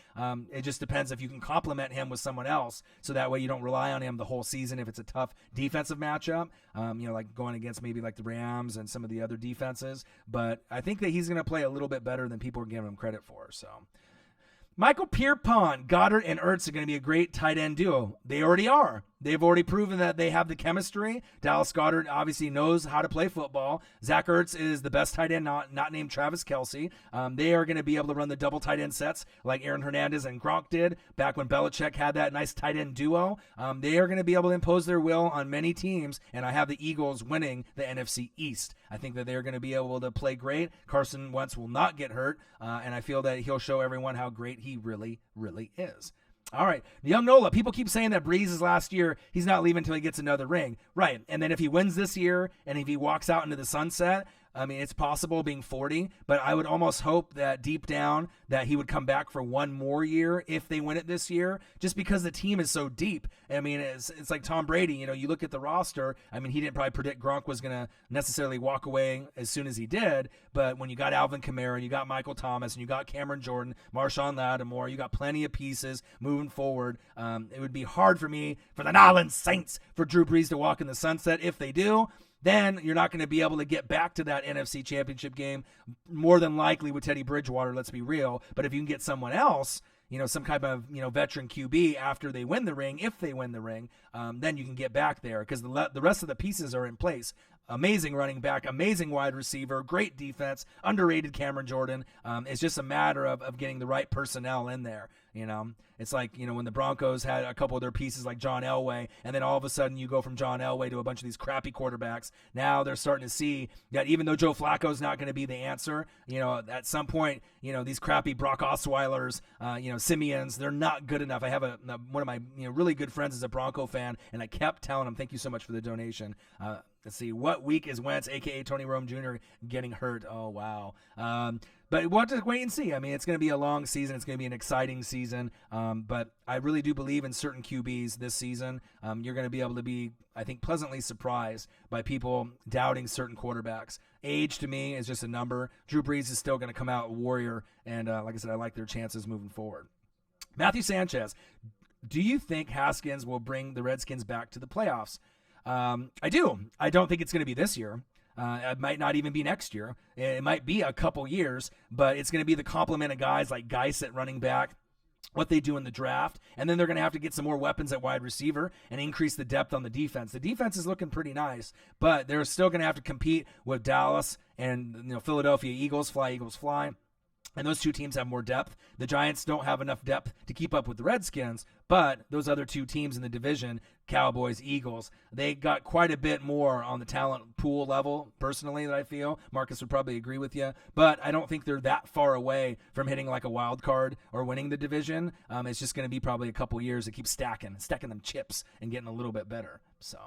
Speaker 1: It just depends if you can complement him with someone else, so that way you don't rely on him the whole season if it's a tough defensive matchup. Like going against maybe like the Rams and some of the other defenses. But I think that he's going to play a little bit better than people are giving him credit for. So, Michael Pierpont, Goddard, and Ertz are going to be a great tight end duo. They already are. They've already proven that they have the chemistry. Dallas Goedert obviously knows how to play football. Zach Ertz is the best tight end, not named Travis Kelce. They are going to be able to run the double tight end sets like Aaron Hernandez and Gronk did back when Belichick had that nice tight end duo. They are going to be able to impose their will on many teams, and I have the Eagles winning the NFC East. I think that they're going to be able to play great. Carson Wentz will not get hurt, and I feel that he'll show everyone how great he really, really is. All right, Young Nola, people keep saying that Brees is last year. He's not leaving until he gets another ring. Right, and then if he wins this year and if he walks out into the sunset, I mean, it's possible being 40, but I would almost hope that deep down that he would come back for one more year if they win it this year, just because the team is so deep. I mean, it's like Tom Brady. You look at the roster. I mean, he didn't probably predict Gronk was going to necessarily walk away as soon as he did, but when you got Alvin Kamara, you got Michael Thomas, and you got Cameron Jordan, Marshawn Lattimore, you got plenty of pieces moving forward. It would be hard for me, for the New Orleans Saints, for Drew Brees to walk in the sunset. If they do, then you're not going to be able to get back to that NFC Championship game, more than likely with Teddy Bridgewater, let's be real. But if you can get someone else, some kind of, veteran QB after they win the ring, if they win the ring, then you can get back there because the rest of the pieces are in place. Amazing running back, amazing wide receiver, great defense, underrated Cameron Jordan. It's just a matter of getting the right personnel in there. It's like, when the Broncos had a couple of their pieces like John Elway, and then all of a sudden you go from John Elway to a bunch of these crappy quarterbacks. Now they're starting to see that even though Joe Flacco's not going to be the answer, at some point, these crappy Brock Osweilers, Simeons, they're not good enough. I have one of my really good friends is a Bronco fan, and I kept telling him, thank you so much for the donation. Let's see, what week is Wentz, a.k.a. Tony Rome Jr., getting hurt? Oh, wow. But we'll have to wait and see. I mean, it's going to be a long season. It's going to be an exciting season. But I really do believe in certain QBs this season. You're going to be able to be, I think, pleasantly surprised by people doubting certain quarterbacks. Age, to me, is just a number. Drew Brees is still going to come out a warrior. And like I said, I like their chances moving forward. Matthew Sanchez, do you think Haskins will bring the Redskins back to the playoffs? I do. I don't think it's going to be this year. It might not even be next year. It might be a couple years, but it's going to be the complement of guys like Geis at running back, what they do in the draft, and then they're going to have to get some more weapons at wide receiver and increase the depth on the defense. The defense is looking pretty nice, but they're still going to have to compete with Dallas and Philadelphia Eagles, fly Eagles fly. And those two teams have more depth. The Giants don't have enough depth to keep up with the Redskins, but those other two teams in the division, Cowboys, Eagles, they got quite a bit more on the talent pool level, personally, that I feel. Marcus would probably agree with you, but I don't think they're that far away from hitting like a wild card or winning the division. It's just going to be probably a couple years to keep stacking them chips and getting a little bit better. So,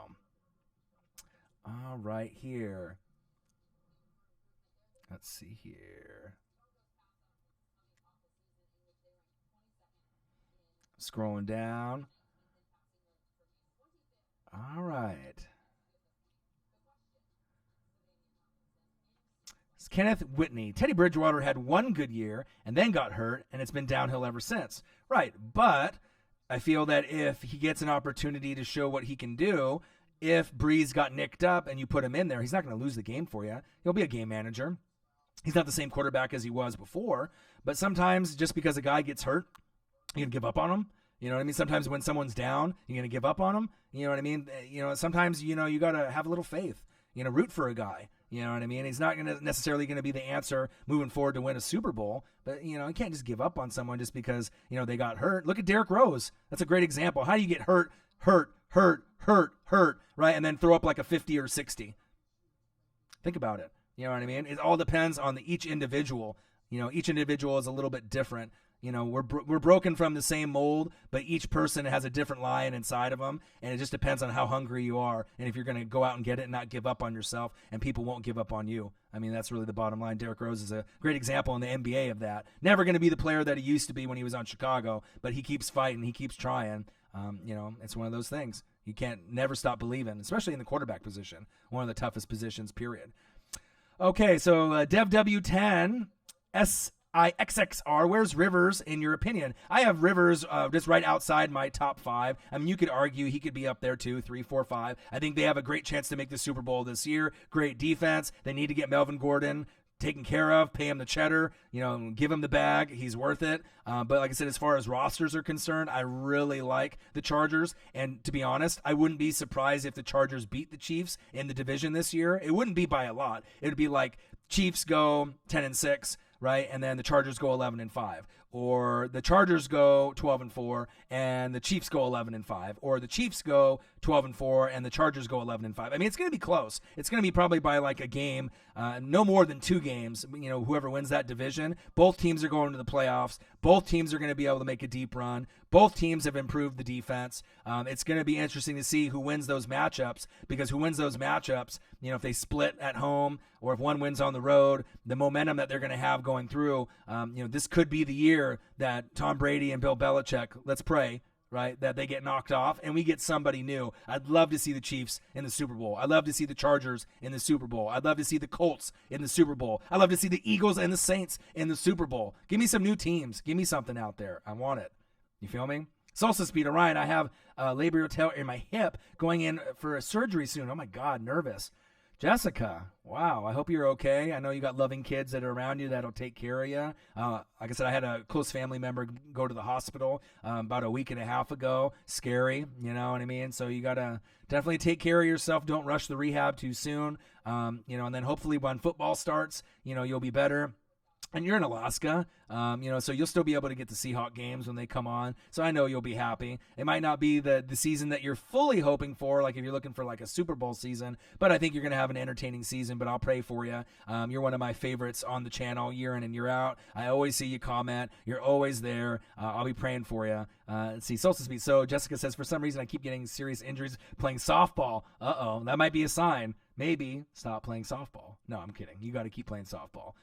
Speaker 1: all right, here. Let's see here. Scrolling down. All right. It's Kenneth Whitney. Teddy Bridgewater had one good year and then got hurt, and it's been downhill ever since. Right, but I feel that if he gets an opportunity to show what he can do, if Brees got nicked up and you put him in there, he's not going to lose the game for you. He'll be a game manager. He's not the same quarterback as he was before, but sometimes just because a guy gets hurt, you're going to give up on him. You know what I mean? Sometimes when someone's down, you're going to give up on them. You know what I mean? Sometimes, you got to have a little faith, root for a guy. You know what I mean? He's not necessarily going to be the answer moving forward to win a Super Bowl, but, you can't just give up on someone just because, they got hurt. Look at Derrick Rose. That's a great example. How do you get hurt, right? And then throw up like a 50 or 60. Think about it. You know what I mean? It all depends on each individual. Each individual is a little bit different. We're broken from the same mold, but each person has a different lion inside of them, and it just depends on how hungry you are and if you're going to go out and get it and not give up on yourself, and people won't give up on you. I mean, that's really the bottom line. Derrick Rose is a great example in the NBA of that. Never going to be the player that he used to be when he was on Chicago, but he keeps fighting, he keeps trying. It's one of those things. You can't never stop believing, especially in the quarterback position, one of the toughest positions, period. Okay, so DevW10, IXXR, where's Rivers in your opinion? I have Rivers just right outside my top 5. I mean, you could argue he could be up there too, 3, 4, 5. I think they have a great chance to make the Super Bowl this year. Great defense. They need to get Melvin Gordon taken care of, pay him the cheddar, give him the bag. He's worth it. But like I said, as far as rosters are concerned, I really like the Chargers. And to be honest, I wouldn't be surprised if the Chargers beat the Chiefs in the division this year. It wouldn't be by a lot. It would be like Chiefs go 10-6. Right, and then the Chargers go 11-5, or the Chargers go 12-4, and the Chiefs go 11-5, or the Chiefs go 12-4, and the Chargers go 11-5. I mean, it's going to be close. It's going to be probably by like a game, no more than 2 games. Whoever wins that division, both teams are going to the playoffs. Both teams are going to be able to make a deep run. Both teams have improved the defense. It's going to be interesting to see who wins those matchups, because who wins those matchups, if they split at home or if one wins on the road, the momentum that they're going to have going through, this could be the year that Tom Brady and Bill Belichick, let's pray, right, that they get knocked off and we get somebody new. I'd love to see the Chiefs in the Super Bowl. I'd love to see the Chargers in the Super Bowl. I'd love to see the Colts in the Super Bowl. I'd love to see the Eagles and the Saints in the Super Bowl. Give me some new teams. Give me something out there. I want it. You feel me? Salsa Speed, Orion, I have labral tear in my hip, going in for a surgery soon. Oh my God, nervous. Jessica, wow, I hope you're okay. I know you got loving kids that are around you that'll take care of you. Like I said, I had a close family member go to the hospital about a week and a half ago. Scary, you know what I mean? So you got to definitely take care of yourself. Don't rush the rehab too soon. And then hopefully when football starts, you'll be better. And you're in Alaska, so you'll still be able to get the Seahawk games when they come on. So I know you'll be happy. It might not be the season that you're fully hoping for, like if you're looking for like a Super Bowl season, but I think you're going to have an entertaining season, but I'll pray for you. You're one of my favorites on the channel year in and year out. I always see you comment. You're always there. I'll be praying for you. Let's see, Solstice Beat. So Jessica says, for some reason I keep getting serious injuries playing softball. Uh-oh, that might be a sign. Maybe stop playing softball. No, I'm kidding. You got to keep playing softball.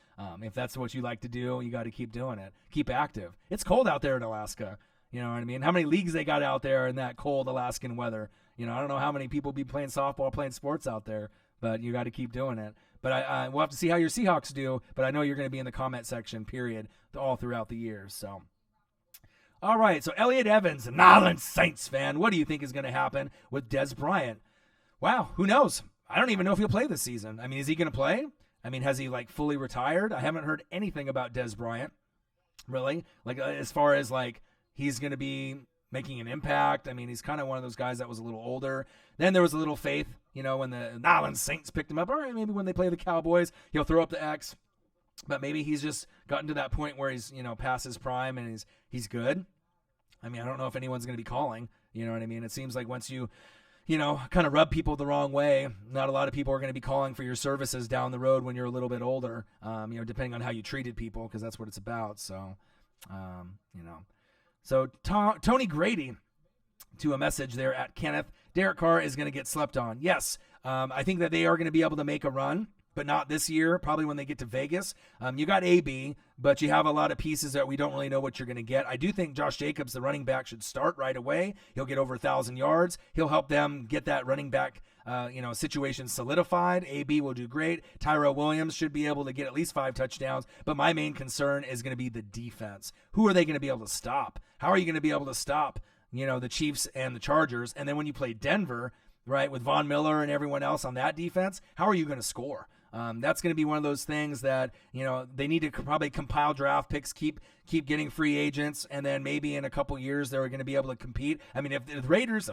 Speaker 1: If that's what you like to do, you got to keep doing it. Keep active. It's cold out there in Alaska. You know what I mean? How many leagues they got out there in that cold Alaskan weather? I don't know how many people be playing softball, playing sports out there, but you got to keep doing it. But we'll have to see how your Seahawks do, but I know you're going to be in the comment section, period, all throughout the years. So, all right, so Elliot Evans, a New Orleans Saints fan. What do you think is going to happen with Dez Bryant? Wow, who knows? I don't even know if he'll play this season. I mean, is he going to play? I mean, has he like fully retired? I haven't heard anything about Dez Bryant, really. Like as far as like he's going to be making an impact. I mean, he's kind of one of those guys that was a little older. Then there was a little faith, when the New Orleans Saints picked him up. All right, maybe when they play the Cowboys, he'll throw up the X. But maybe he's just gotten to that point where he's past his prime and he's good. I mean, I don't know if anyone's going to be calling. You know what I mean? It seems like once you kind of rub people the wrong way, not a lot of people are going to be calling for your services down the road when you're a little bit older, depending on how you treated people, because that's what it's about. So, So Tony Grady, to a message there at Kenneth, Derek Carr is going to get slept on. Yes, I think that they are going to be able to make a run, but not this year, probably when they get to Vegas. You got AB, but you have a lot of pieces that we don't really know what you're going to get. I do think Josh Jacobs, the running back, should start right away. He'll get over 1,000 yards. He'll help them get that running back situation solidified. AB will do great. Tyrell Williams should be able to get at least 5 touchdowns, but my main concern is going to be the defense. Who are they going to be able to stop? How are you going to be able to stop, the Chiefs and the Chargers? And then when you play Denver, right, with Von Miller and everyone else on that defense, how are you going to score? That's going to be one of those things that, they need to probably compile draft picks, keep getting free agents, and then maybe in a couple years they're going to be able to compete. I mean, if the Raiders,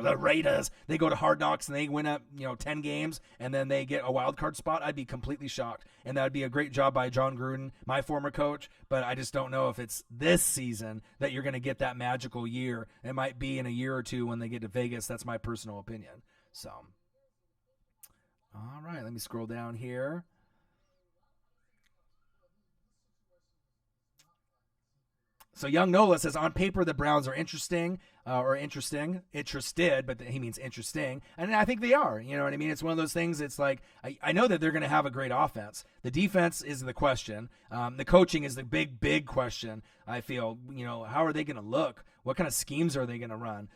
Speaker 1: they go to Hard Knocks and they win up, 10 games and then they get a wild card spot, I'd be completely shocked. And that would be a great job by John Gruden, my former coach, but I just don't know if it's this season that you're going to get that magical year. It might be in a year or two when they get to Vegas. That's my personal opinion. So, all right, let me scroll down here. So Young Nola says, on paper, the Browns are interested, but he means interesting. And I think they are, you know what I mean? It's one of those things. It's like, I know that they're going to have a great offense. The defense is the question. The coaching is the big question. I feel, how are they going to look? What kind of schemes are they going to run?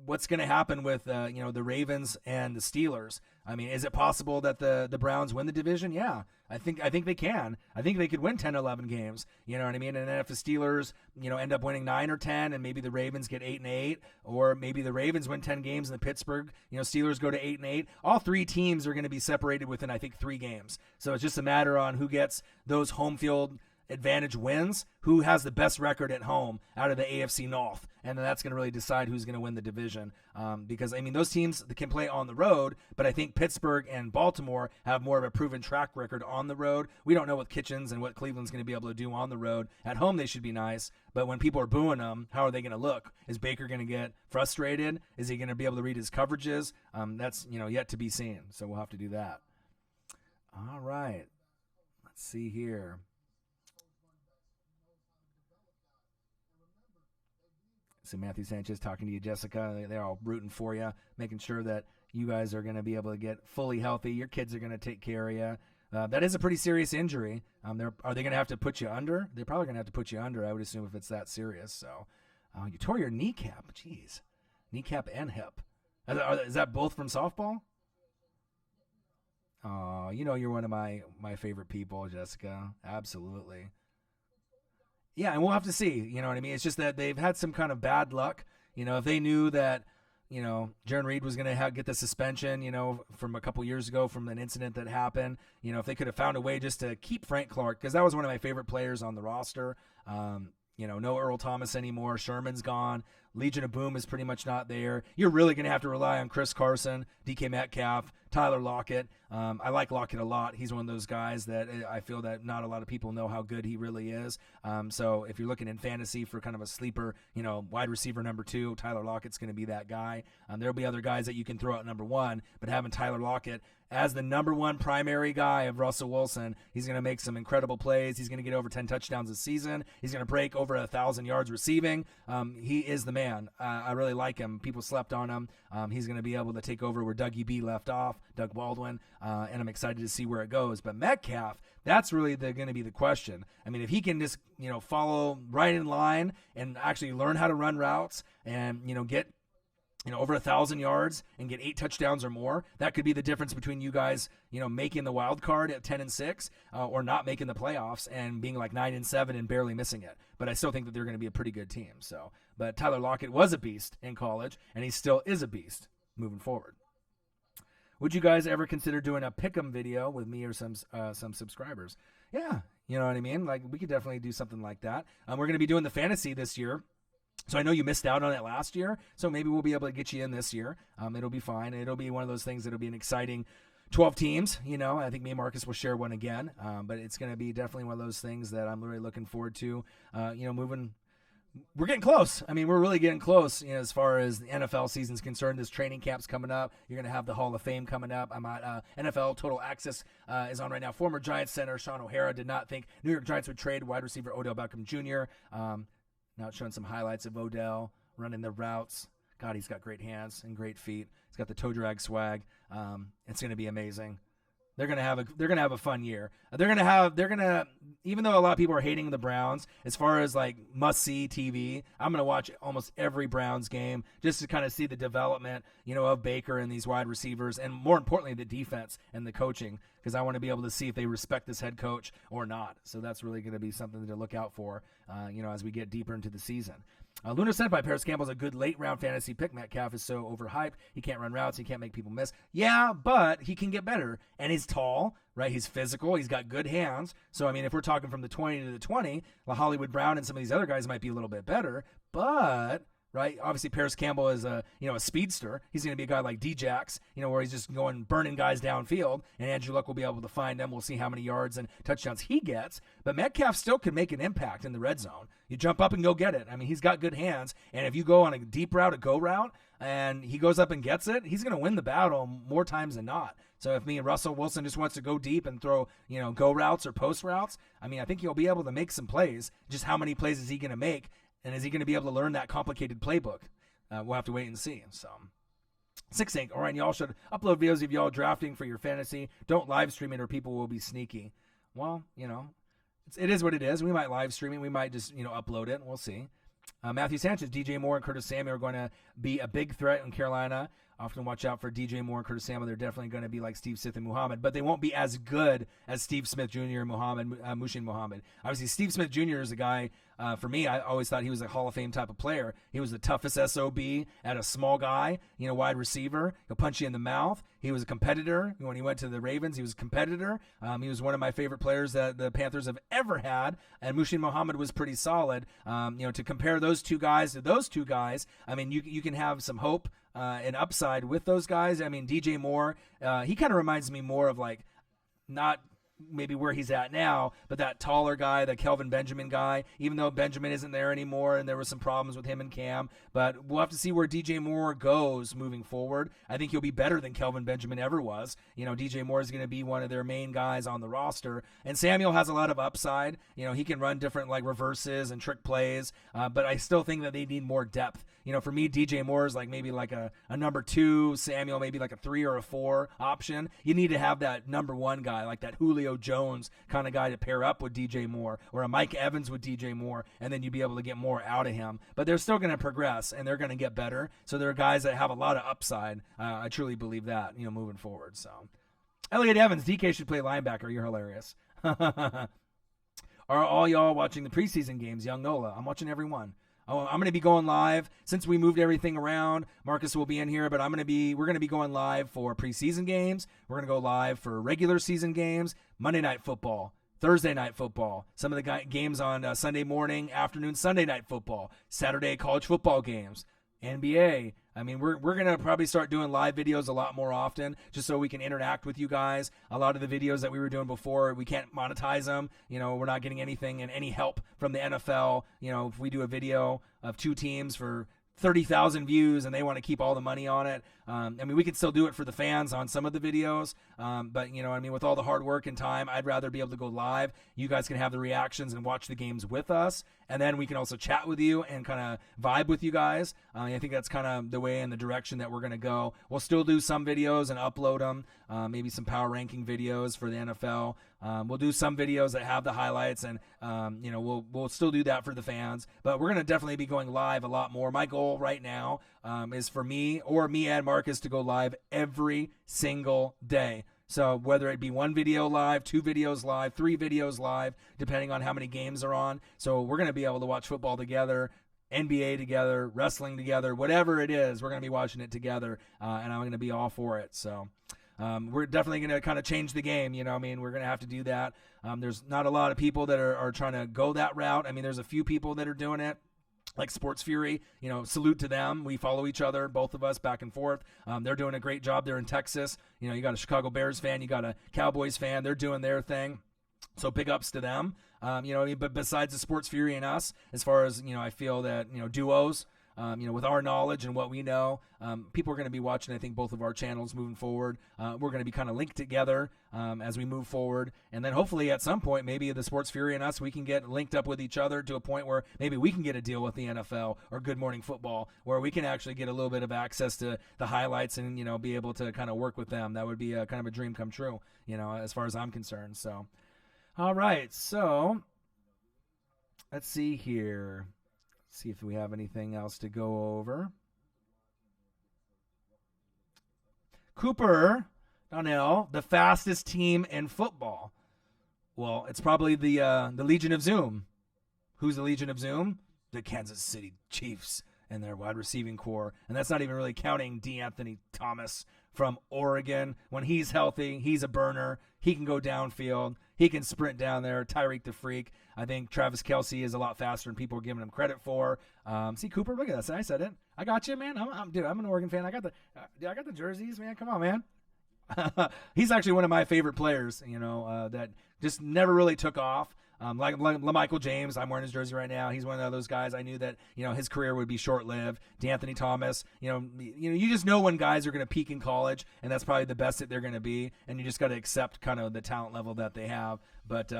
Speaker 1: What's going to happen with, the Ravens and the Steelers? I mean, is it possible that the Browns win the division? Yeah, I think they can. I think they could win 10, 11 games. You know what I mean? And then if the Steelers, end up winning 9 or 10, and maybe the Ravens get 8-8, or maybe the Ravens win 10 games and the Pittsburgh, Steelers go to 8-8. All 3 teams are going to be separated within, I think, 3 games. So it's just a matter on who gets those home field advantage wins, who has the best record at home out of the AFC North, and then that's going to really decide who's going to win the division. Because I mean, those teams that can play on the road, but I think Pittsburgh and Baltimore have more of a proven track record on the road. We don't know what Kitchens and what Cleveland's going to be able to do on the road. At home, they should be nice, but when people are booing them, how are they going to look? Is Baker going to get frustrated? Is he going to be able to read his coverages? That's yet to be seen. So we'll have to do that. All right, let's see here. So Matthew Sanchez talking to you, Jessica. They're all rooting for you, making sure that you guys are going to be able to get fully healthy. Your kids are going to take care of you. That is a pretty serious injury. Are they going to have to put you under? They're probably going to have to put you under, I would assume, if it's that serious. So you tore your kneecap. Jeez. Kneecap and hip. Is that both from softball? Oh, you're one of my favorite people, Jessica. Absolutely. Yeah, and we'll have to see, you know what I mean? It's just that they've had some kind of bad luck. If they knew that, Jaron Reed was going to get the suspension, from a couple years ago from an incident that happened, if they could have found a way just to keep Frank Clark, because that was one of my favorite players on the roster. No Earl Thomas anymore. Sherman's gone. Legion of Boom is pretty much not there. You're really going to have to rely on Chris Carson, DK Metcalf, Tyler Lockett. I like Lockett a lot. He's one of those guys that I feel that not a lot of people know how good he really is. So if you're looking in fantasy for kind of a sleeper, wide receiver number 2, Tyler Lockett's going to be that guy. There'll be other guys that you can throw out number 1, but having Tyler Lockett as the number 1 primary guy of Russell Wilson, he's going to make some incredible plays. He's going to get over 10 touchdowns this season. He's going to break over 1,000 yards receiving. He is the man. I really like him. People slept on him. He's going to be able to take over where Dougie B left off, Doug Baldwin, and I'm excited to see where it goes. But Metcalf, that's really going to be the question. I mean, if he can just, follow right in line and actually learn how to run routes and, get over 1,000 yards and get 8 touchdowns or more, that could be the difference between you guys, making the wild card at 10-6 or not making the playoffs and being like 9-7 and barely missing it. But I still think that they're going to be a pretty good team. But Tyler Lockett was a beast in college, and he still is a beast moving forward. Would you guys ever consider doing a pick'em video with me or some subscribers? Yeah, you know what I mean? Like, we could definitely do something like that. We're going to be doing the fantasy this year. So I know you missed out on it last year, so maybe we'll be able to get you in this year. It'll be fine. It'll be one of those things that'll be an exciting 12 teams. I think me and Marcus will share one again, but it's going to be definitely one of those things that I'm really looking forward to, moving. We're getting close. I mean, we're really getting close, as far as the NFL season's concerned. This training camp's coming up. You're going to have the Hall of Fame coming up. I'm at NFL Total Access is on right now. Former Giants center Sean O'Hara did not think New York Giants would trade wide receiver Odell Beckham Jr. Now it's showing some highlights of Odell running the routes. God, he's got great hands and great feet. He's got the toe drag swag. It's going to be amazing. They're gonna have a fun year. Even though a lot of people are hating the Browns, as far as like must see TV, I'm gonna watch almost every Browns game just to kind of see the development, of Baker and these wide receivers, and more importantly the defense and the coaching, because I want to be able to see if they respect this head coach or not. So that's really going to be something to look out for, as we get deeper into the season. Lunar Senpai, Paris Campbell's a good late-round fantasy pick. Metcalf is so overhyped. He can't run routes. He can't make people miss. Yeah, but he can get better. And he's tall, right? He's physical. He's got good hands. So, I mean, if we're talking from the 20 to the 20, Hollywood Brown and some of these other guys might be a little bit better. But, right, obviously Paris Campbell is a speedster. He's going to be a guy like D-Jax, where he's just going burning guys downfield, and Andrew Luck will be able to find them. We'll see how many yards and touchdowns he gets. But Metcalf still could make an impact in the red zone. You jump up and go get it. I mean, he's got good hands, and if you go on a deep route, a go route, and he goes up and gets it, he's going to win the battle more times than not. So if me and Russell Wilson just wants to go deep and throw, go routes or post routes, I mean, I think he'll be able to make some plays. Just how many plays is he going to make? And is he going to be able to learn that complicated playbook? We'll have to wait and see. So, 6 Inc. All right, y'all should upload videos of y'all drafting for your fantasy. Don't live stream it or people will be sneaky. Well, it is what it is. We might live stream it. We might just, upload it. We'll see. Matthew Sanchez, DJ Moore, and Curtis Samuel are going to be a big threat in Carolina. Often watch out for DJ Moore and Curtis Samuel. They're definitely going to be like Steve Smith and Muhammad, but they won't be as good as Steve Smith Jr. and Mushin Muhammad. Obviously, Steve Smith Jr. is a guy, for me, I always thought he was a Hall of Fame type of player. He was the toughest SOB at a small guy, wide receiver. He'll punch you in the mouth. He was a competitor. When he went to the Ravens, he was a competitor. He was one of my favorite players that the Panthers have ever had, and Mushin Muhammad was pretty solid. To compare those two guys to those two guys, I mean, you can have some hope and upside with those guys. I mean, DJ Moore, he kind of reminds me more of like, not maybe where he's at now, but that taller guy, the Kelvin Benjamin guy, even though Benjamin isn't there anymore and there were some problems with him and Cam, but we'll have to see where DJ Moore goes moving forward. I think he'll be better than Kelvin Benjamin ever was. DJ Moore is going to be one of their main guys on the roster, and Samuel has a lot of upside. He can run different like reverses and trick plays, but I still think that they need more depth. For me, DJ Moore is like maybe like a number 2, Samuel maybe like a 3 or a 4 option. You need to have that number 1 guy, like that Julio Jones kind of guy to pair up with DJ Moore, or a Mike Evans with DJ Moore, and then you'd be able to get more out of him. But they're still going to progress, and they're going to get better. So there are guys that have a lot of upside. I truly believe that, moving forward. So, Elliot Evans, DK should play linebacker. You're hilarious. Are all y'all watching the preseason games? Young Nola, I'm watching every one. Oh, I'm going to be going live since we moved everything around. Marcus will be in here, but we're going to be going live for preseason games. We're going to go live for regular season games, Monday Night Football. Thursday night football, some of the games on Sunday morning, afternoon, Sunday night football, Saturday college football games, NBA. I mean, we're going to probably start doing live videos a lot more often just so we can interact with you guys. A lot of the videos that we were doing before, we can't monetize them. We're not getting anything and any help from the NFL. If we do a video of two teams for 30,000 views and they want to keep all the money on it. We could still do it for the fans on some of the videos. But with all the hard work and time, I'd rather be able to go live. You guys can have the reactions and watch the games with us. And then we can also chat with you and kind of vibe with you guys. I think that's kind of the way and the direction that we're going to go. We'll still do some videos and upload them, maybe some power ranking videos for the NFL. We'll do some videos that have the highlights, and we'll still do that for the fans. But we're going to definitely be going live a lot more. My goal right now is for me and Marcus to go live every single day. So whether it be one video live, 2 videos live, 3 videos live, depending on how many games are on. So we're going to be able to watch football together, NBA together, wrestling together, whatever it is, we're going to be watching it together, and I'm going to be all for it. So we're definitely going to kind of change the game. We're going to have to do that. There's not a lot of people that are trying to go that route. There's a few people that are doing it, like Sports Fury, salute to them. We follow each other, both of us, back and forth. They're doing a great job there in Texas. You got a Chicago Bears fan, you got a Cowboys fan. They're doing their thing. So big ups to them. But besides the Sports Fury and us, as far as, I feel that, duos, with our knowledge and what we know, people are going to be watching, I think, both of our channels moving forward. We're going to be kind of linked together as we move forward. And then hopefully at some point, maybe the Sports Fury and us, we can get linked up with each other to a point where maybe we can get a deal with the NFL or Good Morning Football, where we can actually get a little bit of access to the highlights and, be able to kind of work with them. That would be kind of a dream come true, as far as I'm concerned. So, all right. So let's see here. See if we have anything else to go over. Cooper Donnell, the fastest team in football. Well, it's probably the Legion of Zoom. Who's the Legion of Zoom? The Kansas City Chiefs and their wide receiving core. And that's not even really counting D'Anthony Thomas from Oregon. When he's healthy, he's a burner. He can go downfield. He can sprint down there. Tyreek the Freak. I think Travis Kelce is a lot faster than people are giving him credit for. See, Cooper, look at this. I said it. I got you, man. I'm an Oregon fan. I got the jerseys, man. Come on, man. He's actually one of my favorite players, that just never really took off. Like Michael James, I'm wearing his jersey right now. He's one of those guys. I knew that, his career would be short-lived. D'Anthony Thomas, you just know when guys are going to peak in college, and that's probably the best that they're going to be, and you just got to accept kind of the talent level that they have. But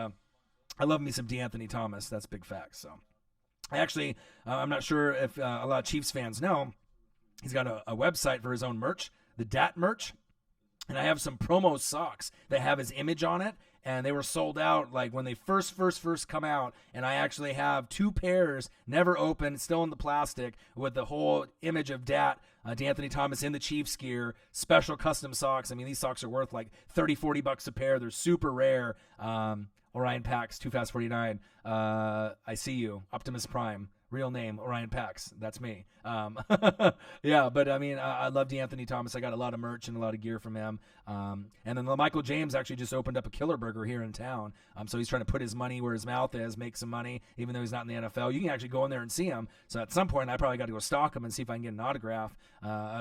Speaker 1: I love me some D'Anthony Thomas. That's big facts. So I actually, I'm not sure if a lot of Chiefs fans know, he's got a website for his own merch, the Dat merch. And I have some promo socks that have his image on it, and they were sold out like when they first come out. And I actually have 2 pairs, never opened, still in the plastic, with the whole image of D'Anthony Thomas in the Chiefs gear, special custom socks. These socks are worth like $30-$40 a pair. They're super rare. Orion Pax, Too Fast 49. I see you, Optimus Prime. Real name, Orion Pax. That's me. Yeah, but I love D'Anthony Thomas. I got a lot of merch and a lot of gear from him. And then Michael James actually just opened up a Killer Burger here in town. So he's trying to put his money where his mouth is, make some money, even though he's not in the NFL. You can actually go in there and see him. So at some point, I probably got to go stalk him and see if I can get an autograph,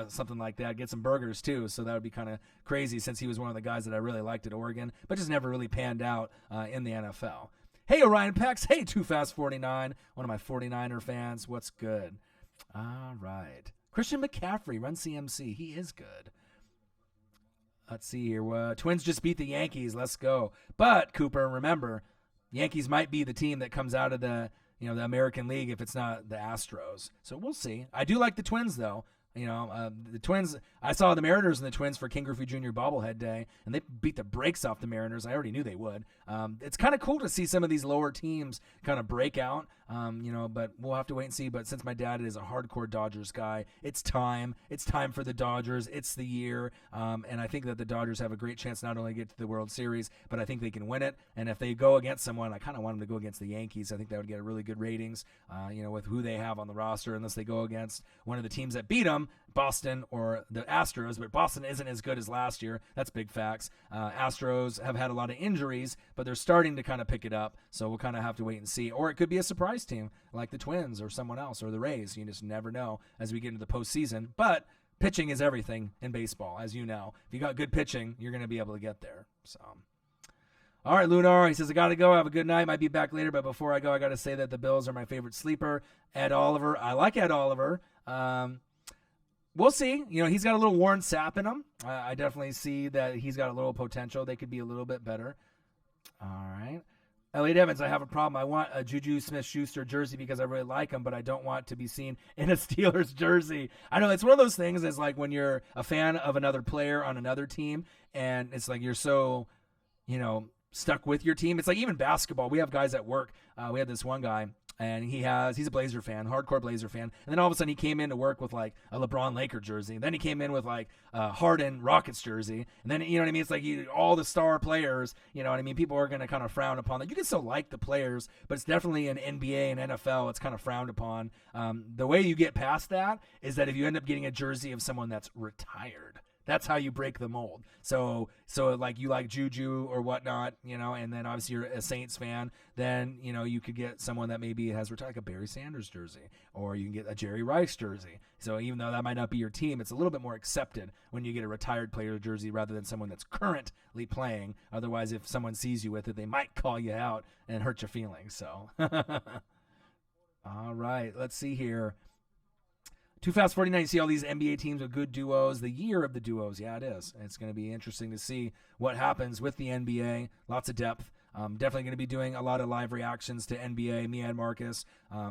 Speaker 1: something like that. Get some burgers too. So that would be kind of crazy, since he was one of the guys that I really liked at Oregon, but just never really panned out in the NFL. Hey, Orion Pax. Hey, Too Fast 49. One of my 49er fans. What's good? All right. Christian McCaffrey, run CMC. He is good. Let's see here. Twins just beat the Yankees. Let's go. But, Cooper, remember, Yankees might be the team that comes out of the American League if it's not the Astros. So we'll see. I do like the Twins, though. The Twins, I saw the Mariners and the Twins for King Griffey Jr. bobblehead day, and they beat the brakes off the Mariners. I already knew they would. It's kind of cool to see some of these lower teams kind of break out, but we'll have to wait and see. But since my dad is a hardcore Dodgers guy, it's time. It's time for the Dodgers. It's the year. And I think that the Dodgers have a great chance not only to get to the World Series, but I think they can win it. And if they go against someone, I kind of want them to go against the Yankees. I think that would get really good ratings, with who they have on the roster, unless they go against one of the teams that beat them. them, Boston or the Astros, but Boston isn't as good as last year. That's big facts. Astros have had a lot of injuries, but they're starting to kind of pick it up, so we'll kind of have to wait and see. Or it could be a surprise team like the Twins or someone else or the Rays. You just never know as we get into the postseason. But pitching is everything in baseball, as you know. If you got good pitching, you're going to be able to get there. So, all right, Lunar, he says, I got to go. Have a good night. Might be back later, but before I go, I got to say that the Bills are my favorite sleeper. Ed Oliver. I like Ed Oliver. We'll see. You know, he's got a little Warren Sapp in him. I definitely see that he's got a little potential. They could be a little bit better. All right. Elliot Evans, I have a problem. I want a Juju Smith-Schuster jersey because I really like him, but I don't want to be seen in a Steelers jersey. I know it's one of those things. It's like when you're a fan of another player on another team, and it's like you're so, you know, stuck with your team. It's like even basketball. We have guys at work. We had this one guy, and he's a Blazer fan, hardcore Blazer fan. And then all of a sudden he came in to work with like a LeBron Laker jersey. And then he came in with like a Harden Rockets jersey. And then, you know what I mean? It's like all the star players, you know what I mean? People are going to kind of frown upon that. You can still like the players, but it's definitely in NBA and NFL, it's kind of frowned upon. The way you get past that is that if you end up getting a jersey of someone that's retired, that's how you break the mold. So like you like Juju or whatnot, you know, and then obviously you're a Saints fan, then, you know, you could get someone that maybe has retired, like a Barry Sanders jersey, or you can get a Jerry Rice jersey. So even though that might not be your team, it's a little bit more accepted when you get a retired player jersey rather than someone that's currently playing. Otherwise, if someone sees you with it, they might call you out and hurt your feelings. So, all right, let's see here. Too Fast 49, you see all these NBA teams with good duos. The year of the duos. Yeah, it is. It's going to be interesting to see what happens with the NBA. Lots of depth. Definitely going to be doing a lot of live reactions to NBA, me and Marcus,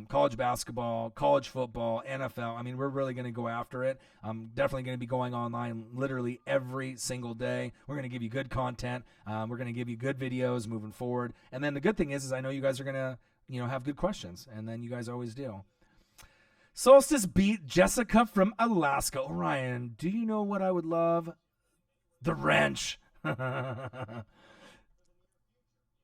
Speaker 1: college basketball, college football, NFL. I mean, we're really going to go after it. I'm definitely going to be going online literally every single day. We're going to give you good content. We're going to give you good videos moving forward. And then the good thing is I know you guys are going to, you know, have good questions, and then you guys always do. Solstice beat Jessica from Alaska. Orion, do you know what I would love? The wrench.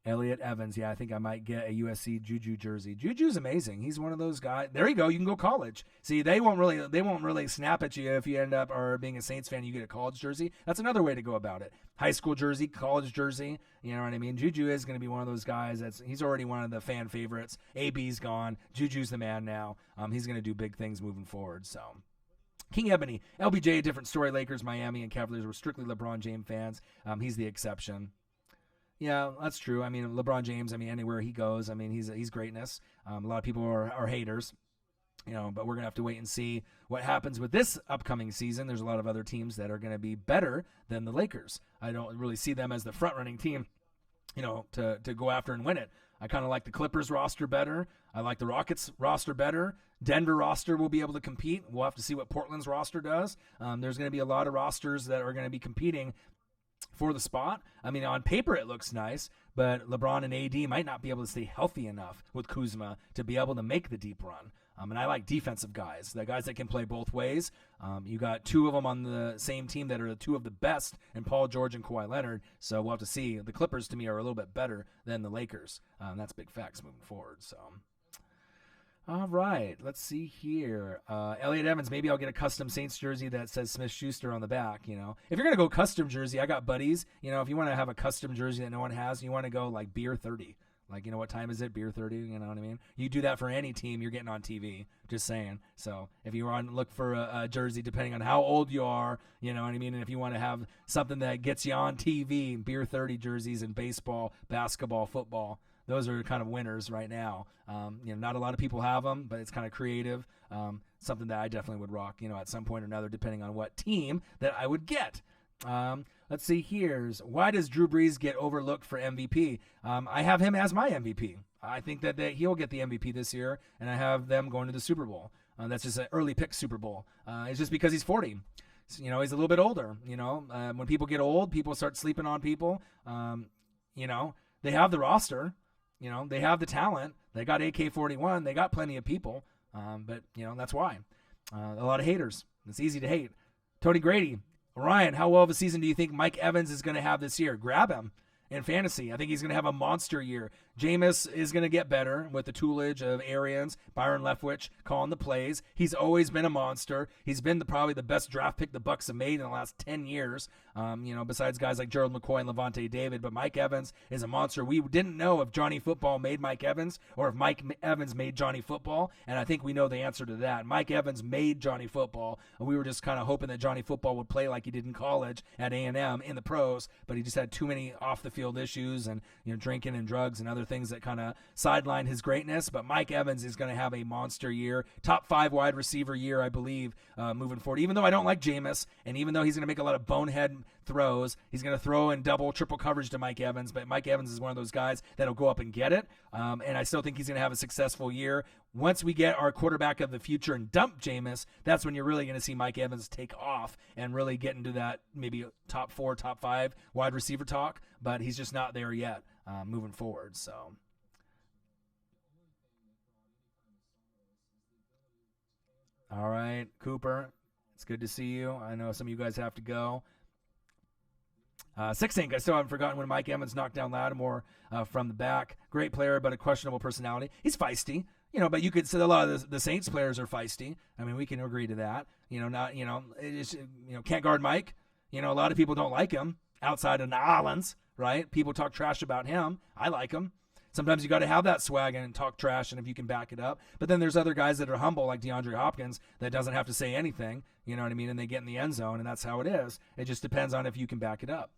Speaker 1: Elliot Evans. Yeah, I think I might get a USC Juju jersey. Juju's amazing. He's one of those guys. There you go. You can go college. See, they won't really snap at you if you end up or being a Saints fan. You get a college jersey. That's another way to go about it. High school jersey, college jersey. You know what I mean? Juju is going to be one of those guys he's already one of the fan favorites. AB's gone. Juju's the man now. He's going to do big things moving forward. So. King Ebony, LBJ, a different story. Lakers, Miami, and Cavaliers were strictly LeBron James fans. He's the exception. Yeah, that's true. I mean, LeBron James, I mean, anywhere he goes, I mean, he's greatness. A lot of people are haters, you know, but we're going to have to wait and see what happens with this upcoming season. There's a lot of other teams that are going to be better than the Lakers. I don't really see them as the front-running team, you know, to go after and win it. I kind of like the Clippers roster better. I like the Rockets roster better. Denver roster will be able to compete. We'll have to see what Portland's roster does. There's going to be a lot of rosters that are going to be competing for the spot. I mean, on paper it looks nice, but LeBron and AD might not be able to stay healthy enough with Kuzma to be able to make the deep run. And I like defensive guys, the guys that can play both ways. You got two of them on the same team that are the two of the best, in Paul George and Kawhi Leonard. So we'll have to see. The Clippers, to me, are a little bit better than the Lakers. That's big facts moving forward. So, all right, let's see here. Elliot Evans, maybe I'll get a custom Saints jersey that says Smith-Schuster on the back, you know. If you're going to go custom jersey, I got buddies. You know, if you want to have a custom jersey that no one has, you want to go like Beer 30. Like, you know, what time is it? Beer 30, you know what I mean? You do that for any team, you're getting on TV. Just saying. So if you want to look for a jersey, depending on how old you are, you know what I mean? And if you want to have something that gets you on TV, Beer 30 jerseys in baseball, basketball, football, those are kind of winners right now. You know, not a lot of people have them, but it's kind of creative. Something that I definitely would rock, you know, at some point or another, depending on what team that I would get. Let's see here. Why does Drew Brees get overlooked for MVP? I have him as my MVP. I think that he'll get the MVP this year, and I have them going to the Super Bowl. That's just an early pick Super Bowl. It's just because he's 40. You know, he's a little bit older. You know, when people get old, people start sleeping on people. You know, they have the roster. You know, they have the talent. They got AK-41. They got plenty of people. But, you know, that's why. A lot of haters. It's easy to hate. Tony Grady. Ryan, how well of a season do you think Mike Evans is going to have this year? Grab him. in fantasy. I think he's going to have a monster year. Jameis is going to get better with the toolage of Arians, Byron Leftwich calling the plays. He's always been a monster. He's been probably the best draft pick the Bucs have made in the last 10 years, besides guys like Gerald McCoy and Levante David. But Mike Evans is a monster. We didn't know if Johnny Football made Mike Evans or if Mike Evans made Johnny Football, and I think we know the answer to that. Mike Evans made Johnny Football, and we were just kind of hoping that Johnny Football would play like he did in college at A&M in the pros, but he just had too many off-the-field issues and drinking and drugs and other things that kind of sidelined his greatness. But Mike Evans is going to have a monster year, top 5 wide receiver year, I believe, moving forward. Even though I don't like Jameis, and even though he's going to make a lot of bonehead throws, he's going to throw in double, triple coverage to Mike Evans, but Mike Evans is one of those guys that'll go up and get it, and I still think he's going to have a successful year. Once we get our quarterback of the future and dump Jameis, that's when you're really going to see Mike Evans take off and really get into that maybe top 4, top 5 wide receiver talk, but he's just not there yet moving forward. So, all right, Cooper, it's good to see you. I know some of you guys have to go. Six Ink, I still haven't forgotten when Mike Evans knocked down Lattimore from the back. Great player, but a questionable personality. He's feisty, but you could say a lot of the Saints players are feisty. I mean, we can agree to that. Can't guard Mike. A lot of people don't like him outside of New Orleans, right? People talk trash about him. I like him. Sometimes you got to have that swag and talk trash, and if you can back it up. But then there's other guys that are humble, like DeAndre Hopkins, that doesn't have to say anything, you know what I mean? And they get in the end zone, and that's how it is. It just depends on if you can back it up.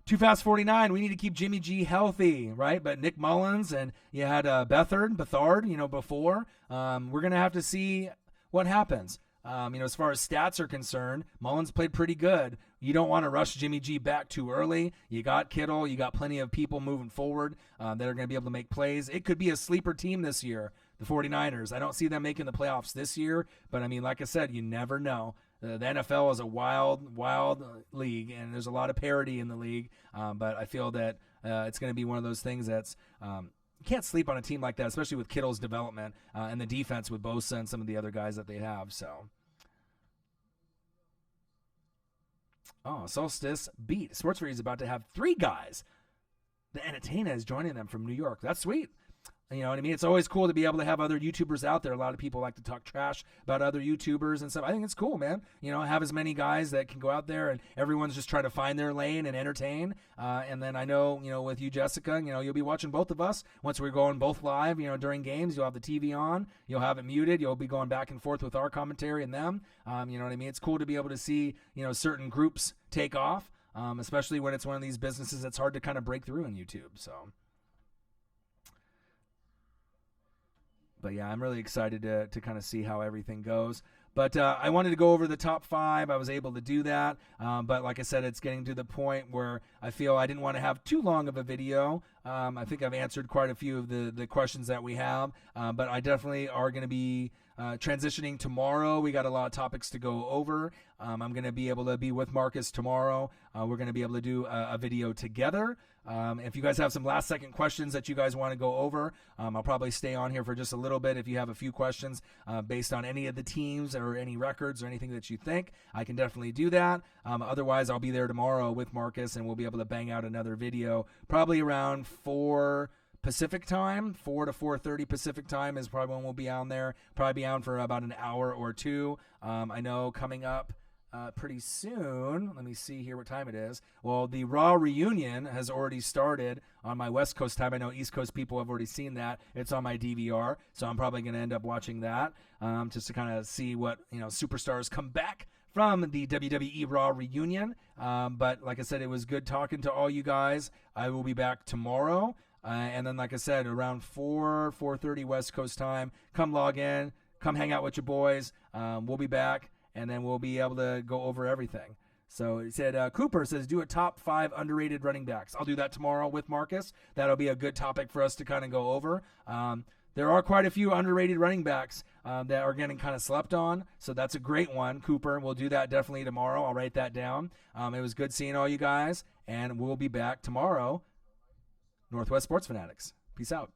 Speaker 1: Too Fast 49, we need to keep Jimmy G healthy, right? But Nick Mullins and you had Bethard, before. We're going to have to see what happens. As far as stats are concerned, Mullins played pretty good. You don't want to rush Jimmy G back too early. You got Kittle. You got plenty of people moving forward that are going to be able to make plays. It could be a sleeper team this year, the 49ers. I don't see them making the playoffs this year, but, like I said, you never know. The NFL is a wild, wild league, and there's a lot of parity in the league, but I feel that it's going to be one of those things that's you can't sleep on a team like that, especially with Kittle's development and the defense with Bosa and some of the other guys that they have. So, Solstice beat. Sports Free is about to have 3 guys. The Entertainer is joining them from New York. That's sweet. You know what I mean? It's always cool to be able to have other YouTubers out there. A lot of people like to talk trash about other YouTubers and stuff. I think it's cool, man. Have as many guys that can go out there and everyone's just trying to find their lane and entertain. And then I know, with you, Jessica, you'll be watching both of us. Once we're going both live, during games, you'll have the TV on. You'll have it muted. You'll be going back and forth with our commentary and them. You know what I mean? It's cool to be able to see, certain groups take off, especially when it's one of these businesses that's hard to kind of break through in YouTube. So. But yeah, I'm really excited to kind of see how everything goes. But I wanted to go over the top 5. I was able to do that. But like I said, it's getting to the point where I feel I didn't want to have too long of a video. I think I've answered quite a few of the questions that we have. But I definitely are going to be transitioning tomorrow. We got a lot of topics to go over. I'm going to be able to be with Marcus tomorrow. We're going to be able to do a video together. If you guys have some last second questions that you guys want to go over, I'll probably stay on here for just a little bit. If you have a few questions based on any of the teams or any records or anything that you think, I can definitely do that. Otherwise, I'll be there tomorrow with Marcus and we'll be able to bang out another video probably around 4 Pacific time. 4 to 4:30 Pacific time is probably when we'll be on there. Probably be on for about an hour or two. I know coming up pretty soon. Let me see here what time it is. Well, the Raw reunion has already started on my West Coast time. I know East Coast people have already seen that. It's on my DVR, so I'm probably going to end up watching that just to kind of see what superstars come back from the WWE Raw reunion. But like I said, it was good talking to all you guys. I will be back tomorrow. And then, like I said, around 4:30 West Coast time, come log in, come hang out with your boys. We'll be back. And then we'll be able to go over everything. So he said, Cooper says, do a top 5 underrated running backs. I'll do that tomorrow with Marcus. That'll be a good topic for us to kind of go over. There are quite a few underrated running backs that are getting kind of slept on. So that's a great one, Cooper. We'll do that definitely tomorrow. I'll write that down. It was good seeing all you guys. And we'll be back tomorrow. Northwest Sports Fanatics. Peace out.